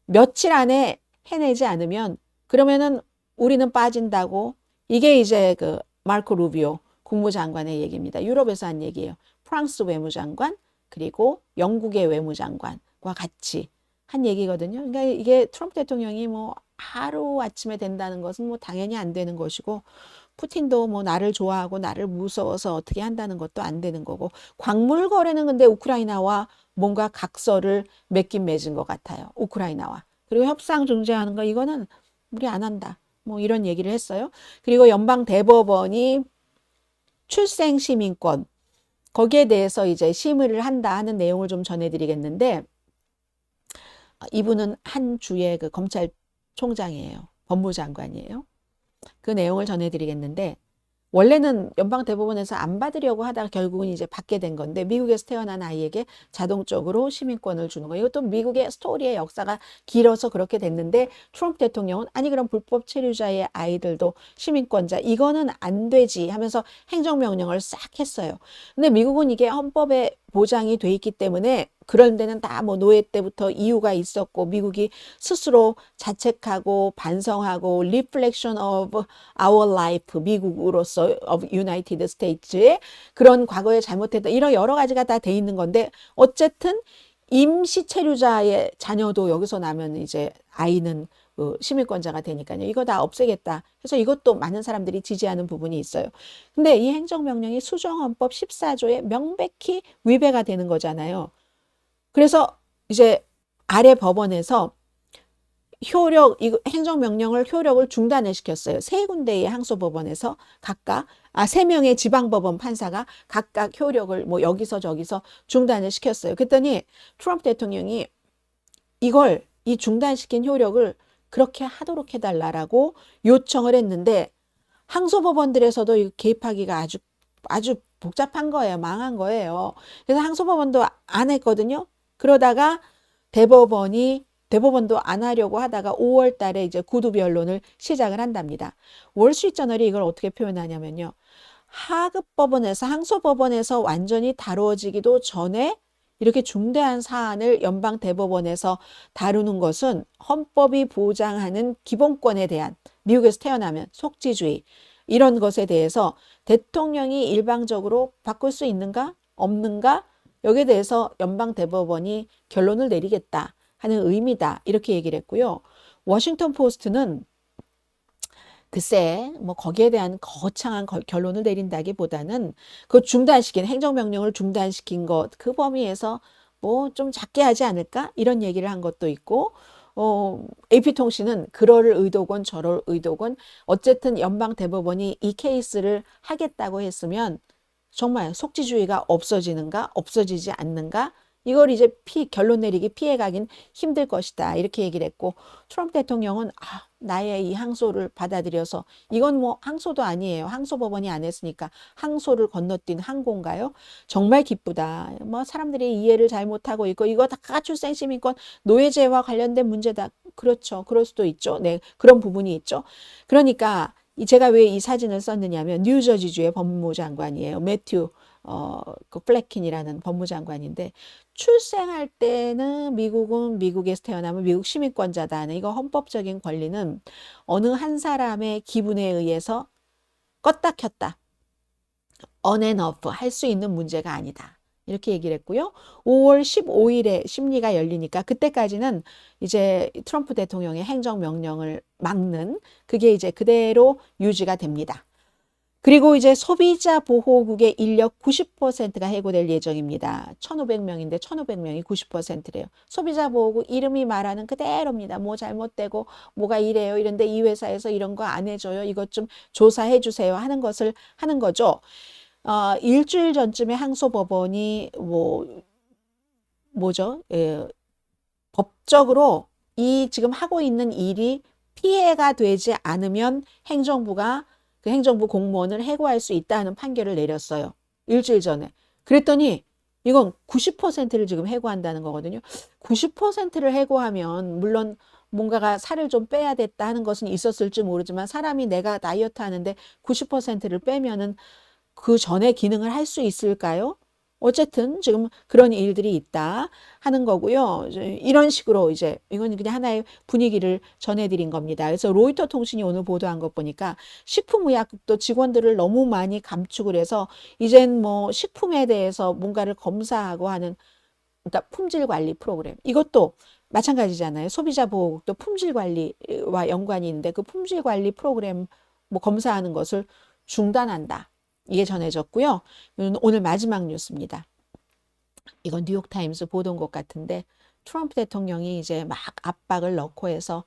며칠 안에 해내지 않으면 그러면은 우리는 빠진다고 이게 이제 그 마르코 루비오 국무장관의 얘기입니다. 유럽에서 한 얘기예요. 프랑스 외무장관 그리고 영국의 외무장관과 같이 한 얘기거든요. 그러니까 이게 트럼프 대통령이 뭐 하루 아침에 된다는 것은 뭐 당연히 안 되는 것이고 푸틴도 뭐 나를 좋아하고 나를 무서워서 어떻게 한다는 것도 안 되는 거고, 광물 거래는 근데 우크라이나와 뭔가 각서를 맺긴 맺은 것 같아요. 우크라이나와. 그리고 협상 중재하는 거 이거는 우리 안 한다. 뭐 이런 얘기를 했어요. 그리고 연방 대법원이 출생 시민권 거기에 대해서 이제 심의를 한다 하는 내용을 좀 전해드리겠는데, 이분은 한 주의 그 검찰총장이에요. 법무장관이에요. 그 내용을 전해드리겠는데, 원래는 연방대법원에서 안 받으려고 하다가 결국은 이제 받게 된 건데, 미국에서 태어난 아이에게 자동적으로 시민권을 주는 거예요. 이것도 미국의 스토리의 역사가 길어서 그렇게 됐는데, 트럼프 대통령은 아니 그럼 불법 체류자의 아이들도 시민권자 이거는 안 되지 하면서 행정명령을 싹 했어요. 근데 미국은 이게 헌법에 보장이 돼 있기 때문에 그런 데는 다 뭐 노예 때부터 이유가 있었고, 미국이 스스로 자책하고 반성하고 reflection of our life, 미국으로서 of United States의 그런 과거에 잘못했다 이런 여러 가지가 다 돼 있는 건데, 어쨌든 임시 체류자의 자녀도 여기서 나면 이제 아이는 시민권자가 되니까요. 이거 다 없애겠다. 그래서 이것도 많은 사람들이 지지하는 부분이 있어요. 근데 이 행정명령이 수정헌법 14조에 명백히 위배가 되는 거잖아요. 그래서 이제 아래 법원에서 이거 행정명령을 효력을 중단을 시켰어요. 세 군데의 항소법원에서 각각, 3명의 지방법원 판사가 각각 효력을 뭐 여기서 저기서 중단을 시켰어요. 그랬더니 트럼프 대통령이 이 중단시킨 효력을 그렇게 하도록 해달라고 요청을 했는데, 항소법원들에서도 이 개입하기가 아주 복잡한 거예요. 망한 거예요. 그래서 항소법원도 안 했거든요. 그러다가 대법원도 안 하려고 하다가 5월 달에 이제 구두 변론을 시작을 한답니다. 월스트리트저널이 이걸 어떻게 표현하냐면요. 하급법원에서, 항소법원에서 완전히 다루어지기도 전에 이렇게 중대한 사안을 연방 대법원에서 다루는 것은 헌법이 보장하는 기본권에 대한, 미국에서 태어나면 속지주의 이런 것에 대해서 대통령이 일방적으로 바꿀 수 있는가 없는가, 여기에 대해서 연방 대법원이 결론을 내리겠다 하는 의미다 이렇게 얘기를 했고요. 워싱턴 포스트는 글쎄 뭐 거기에 대한 거창한 결론을 내린다기보다는 그 행정명령을 중단시킨 것 그 범위에서 뭐 좀 작게 하지 않을까 이런 얘기를 한 것도 있고, AP통신은 그럴 의도건 저럴 의도건 어쨌든 연방 대법원이 이 케이스를 하겠다고 했으면 정말 속지주의가 없어지는가 없어지지 않는가 이걸 이제 결론 내리기 피해가긴 힘들 것이다 이렇게 얘기를 했고, 트럼프 대통령은 나의 이 항소를 받아들여서, 이건 뭐 항소도 아니에요. 항소법원이 안 했으니까 항소를 건너뛴 항고인가요? 정말 기쁘다. 뭐 사람들이 이해를 잘못하고 있고 이거 다 출생시민권 노예제와 관련된 문제다. 그렇죠. 그럴 수도 있죠. 네, 그런 부분이 있죠. 그러니까 제가 왜 이 사진을 썼느냐면 뉴저지주의 법무장관이에요. 매튜 그 플래킨이라는 법무장관인데, 출생할 때는 미국은 미국에서 태어나면 미국 시민권자다 하는 이거 헌법적인 권리는 어느 한 사람의 기분에 의해서 껐다 켰다, on and off 할 수 있는 문제가 아니다. 이렇게 얘기를 했고요. 5월 15일에 심리가 열리니까 그때까지는 이제 트럼프 대통령의 행정명령을 막는 그게 이제 그대로 유지가 됩니다. 그리고 이제 소비자 보호국의 인력 90%가 해고될 예정입니다. 1,500명인데 1,500명이 90%래요. 소비자 보호국 이름이 말하는 그대로입니다. 뭐 잘못되고 뭐가 이래요. 이런데 이 회사에서 이런 거 안 해줘요. 이것 좀 조사해 주세요 하는 것을 하는 거죠. 일주일 전쯤에 항소법원이 법적으로 이 지금 하고 있는 일이 피해가 되지 않으면 행정부가 그 행정부 공무원을 해고할 수 있다는 판결을 내렸어요. 일주일 전에. 그랬더니 이건 90%를 지금 해고한다는 거거든요. 90%를 해고하면 물론 뭔가가 살을 좀 빼야 됐다 하는 것은 있었을지 모르지만, 사람이 내가 다이어트 하는데 90%를 빼면은 그 전에 기능을 할 수 있을까요? 어쨌든 지금 그런 일들이 있다 하는 거고요. 이런 식으로 이제 이건 그냥 하나의 분위기를 전해드린 겁니다. 그래서 로이터 통신이 오늘 보도한 것 보니까 식품의약국도 직원들을 너무 많이 감축을 해서 이젠 뭐 식품에 대해서 뭔가를 검사하고 하는, 그러니까 품질 관리 프로그램, 이것도 마찬가지잖아요. 소비자 보호국도 품질 관리와 연관이 있는데 그 품질 관리 프로그램 뭐 검사하는 것을 중단한다. 이게 전해졌고요. 오늘 마지막 뉴스입니다. 이건 뉴욕타임스 보도인 것 같은데 트럼프 대통령이 이제 막 압박을 넣고 해서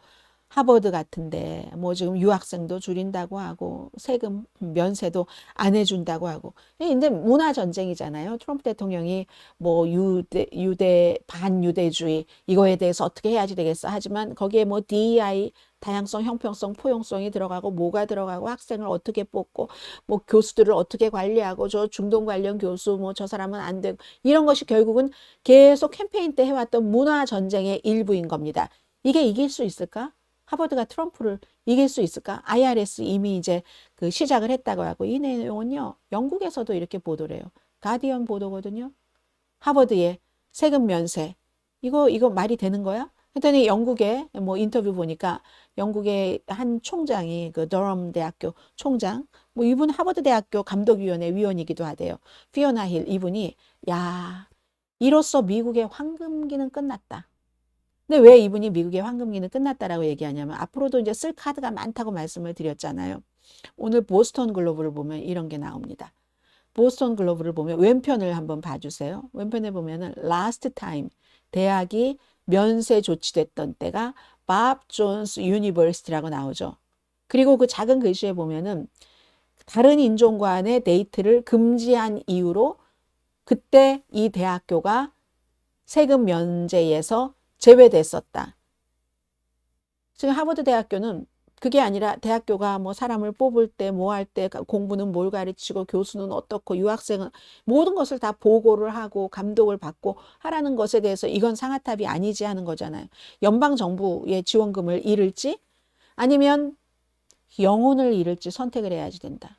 하버드 같은데 뭐 지금 유학생도 줄인다고 하고 세금 면세도 안 해준다고 하고 근데 문화 전쟁이잖아요. 트럼프 대통령이 뭐 유대 반유대주의 이거에 대해서 어떻게 해야지 되겠어 하지만 거기에 뭐 DEI 다양성, 형평성, 포용성이 들어가고 뭐가 들어가고 학생을 어떻게 뽑고 뭐 교수들을 어떻게 관리하고 저 중동 관련 교수 뭐 저 사람은 안 되고 이런 것이 결국은 계속 캠페인 때 해왔던 문화 전쟁의 일부인 겁니다. 이게 이길 수 있을까? 하버드가 트럼프를 이길 수 있을까? IRS 이미 이제 그 시작을 했다고 하고 이 내용은요. 영국에서도 이렇게 보도를 해요. 가디언 보도거든요. 하버드의 세금 면세. 이거 말이 되는 거야? 했더니 영국의 뭐 인터뷰 보니까 영국의 한 총장이 그 더럼 대학교 총장 뭐 이분 하버드 대학교 감독위원회 위원이기도 하대요. 피오나 힐 이분이 야 이로써 미국의 황금기는 끝났다. 근데 왜 이분이 미국의 황금기는 끝났다라고 얘기하냐면 앞으로도 이제 쓸 카드가 많다고 말씀을 드렸잖아요. 오늘 보스턴 글로브를 보면 이런 게 나옵니다. 보스턴 글로브를 보면 왼편을 한번 봐주세요. 왼편에 보면은 last time 대학이 면세 조치됐던 때가 밥 존스 유니버시티라고 나오죠. 그리고 그 작은 글씨에 보면은 다른 인종 간의 데이트를 금지한 이유로 그때 이 대학교가 세금 면제에서 제외됐었다. 지금 하버드 대학교는 그게 아니라 대학교가 뭐 사람을 뽑을 때 뭐 할 때 공부는 뭘 가르치고 교수는 어떻고 유학생은 모든 것을 다 보고를 하고 감독을 받고 하라는 것에 대해서 이건 상하탑이 아니지 하는 거잖아요. 연방정부의 지원금을 잃을지 아니면 영혼을 잃을지 선택을 해야지 된다.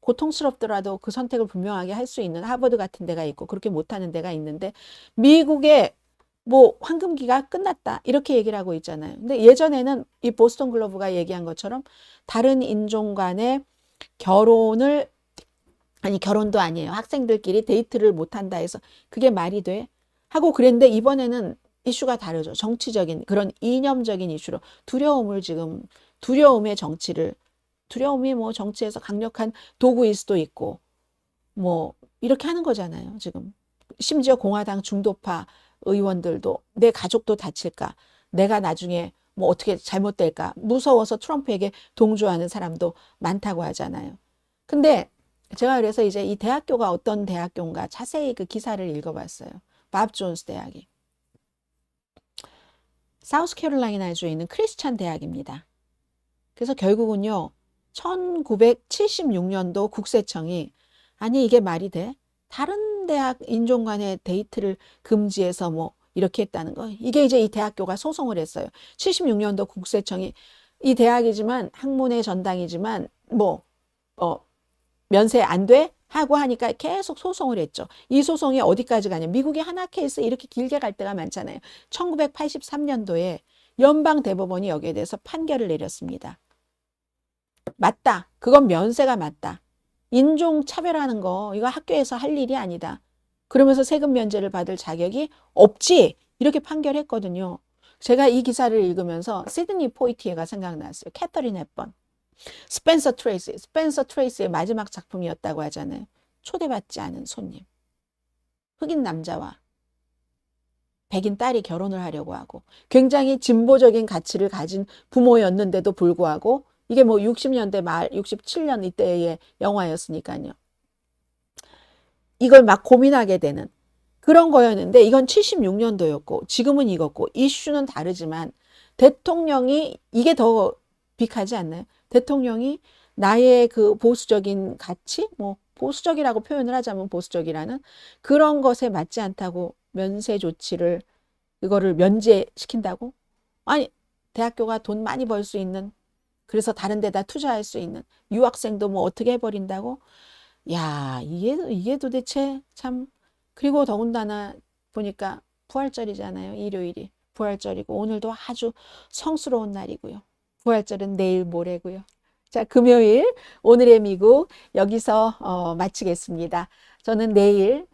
고통스럽더라도 그 선택을 분명하게 할 수 있는 하버드 같은 데가 있고 그렇게 못하는 데가 있는데 미국의 뭐 황금기가 끝났다 이렇게 얘기를 하고 있잖아요. 근데 예전에는 이 보스턴 글로브가 얘기한 것처럼 다른 인종 간의 결혼을 결혼도 아니에요. 학생들끼리 데이트를 못한다 해서 그게 말이 돼? 하고 그랬는데 이번에는 이슈가 다르죠. 정치적인 그런 이념적인 이슈로 두려움의 정치를 두려움이 뭐 정치에서 강력한 도구일 수도 있고 뭐 이렇게 하는 거잖아요. 지금 심지어 공화당 중도파 의원들도 내 가족도 다칠까? 내가 나중에 뭐 어떻게 잘못될까? 무서워서 트럼프에게 동조하는 사람도 많다고 하잖아요. 근데 제가 그래서 이제 이 대학교가 어떤 대학교인가 자세히 그 기사를 읽어봤어요. 밥 존스 대학이. 사우스캐롤라이나주에 있는 크리스찬 대학입니다. 그래서 결국은요. 1976년도 국세청이 아니 이게 말이 돼? 다른 대학 인종 간의 데이트를 금지해서 뭐 이렇게 했다는 거. 이게 이제 이 대학교가 소송을 했어요. 76년도 국세청이 이 대학이지만 학문의 전당이지만 뭐 면세 안 돼? 하고 하니까 계속 소송을 했죠. 이 소송이 어디까지 가냐. 미국의 하나 케이스 이렇게 길게 갈 때가 많잖아요. 1983년도에 연방대법원이 여기에 대해서 판결을 내렸습니다. 맞다. 그건 면세가 맞다. 인종차별하는 거 이거 학교에서 할 일이 아니다. 그러면서 세금 면제를 받을 자격이 없지. 이렇게 판결했거든요. 제가 이 기사를 읽으면서 시드니 포이티에가 생각났어요. 캐서린 헵번. 스펜서 트레이스의 마지막 작품이었다고 하잖아요. 초대받지 않은 손님. 흑인 남자와 백인 딸이 결혼을 하려고 하고 굉장히 진보적인 가치를 가진 부모였는데도 불구하고 이게 뭐 60년대 말 67년 이때의 영화였으니까요. 이걸 막 고민하게 되는 그런 거였는데 이건 76년도였고 지금은 이거고 이슈는 다르지만 대통령이 이게 더 빅하지 않나요? 대통령이 나의 그 보수적인 가치, 뭐 보수적이라고 표현을 하자면 보수적이라는 그런 것에 맞지 않다고 면세 조치를 이거를 면제시킨다고? 아니 대학교가 돈 많이 벌 수 있는 그래서 다른 데다 투자할 수 있는 유학생도 뭐 어떻게 해버린다고? 야 이게 도대체 참 그리고 더군다나 보니까 부활절이잖아요. 일요일이 부활절이고 오늘도 아주 성스러운 날이고요. 부활절은 내일 모레고요. 자, 금요일 오늘의 미국 여기서 마치겠습니다. 저는 내일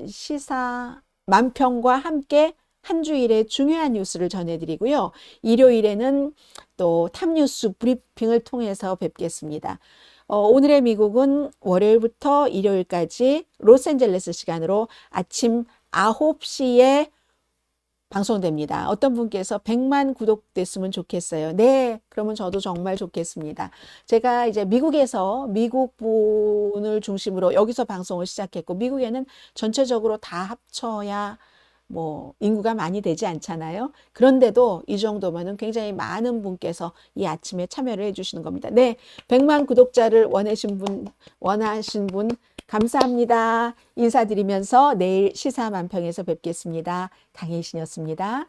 시사 만평과 함께 한 주일의 중요한 뉴스를 전해드리고요. 일요일에는 또 탑뉴스 브리핑을 통해서 뵙겠습니다. 오늘의 미국은 월요일부터 일요일까지 로스앤젤레스 시간으로 아침 9시에 방송됩니다. 어떤 분께서 100만 구독됐으면 좋겠어요. 네, 그러면 저도 정말 좋겠습니다. 제가 이제 미국에서 미국 분을 중심으로 여기서 방송을 시작했고, 미국에는 전체적으로 다 합쳐야 뭐 인구가 많이 되지 않잖아요. 그런데도 이 정도면은 굉장히 많은 분께서 이 아침에 참여를 해주시는 겁니다. 네, 100만 구독자를 원하신 분 감사합니다. 인사드리면서 내일 시사만평에서 뵙겠습니다. 강혜신이었습니다.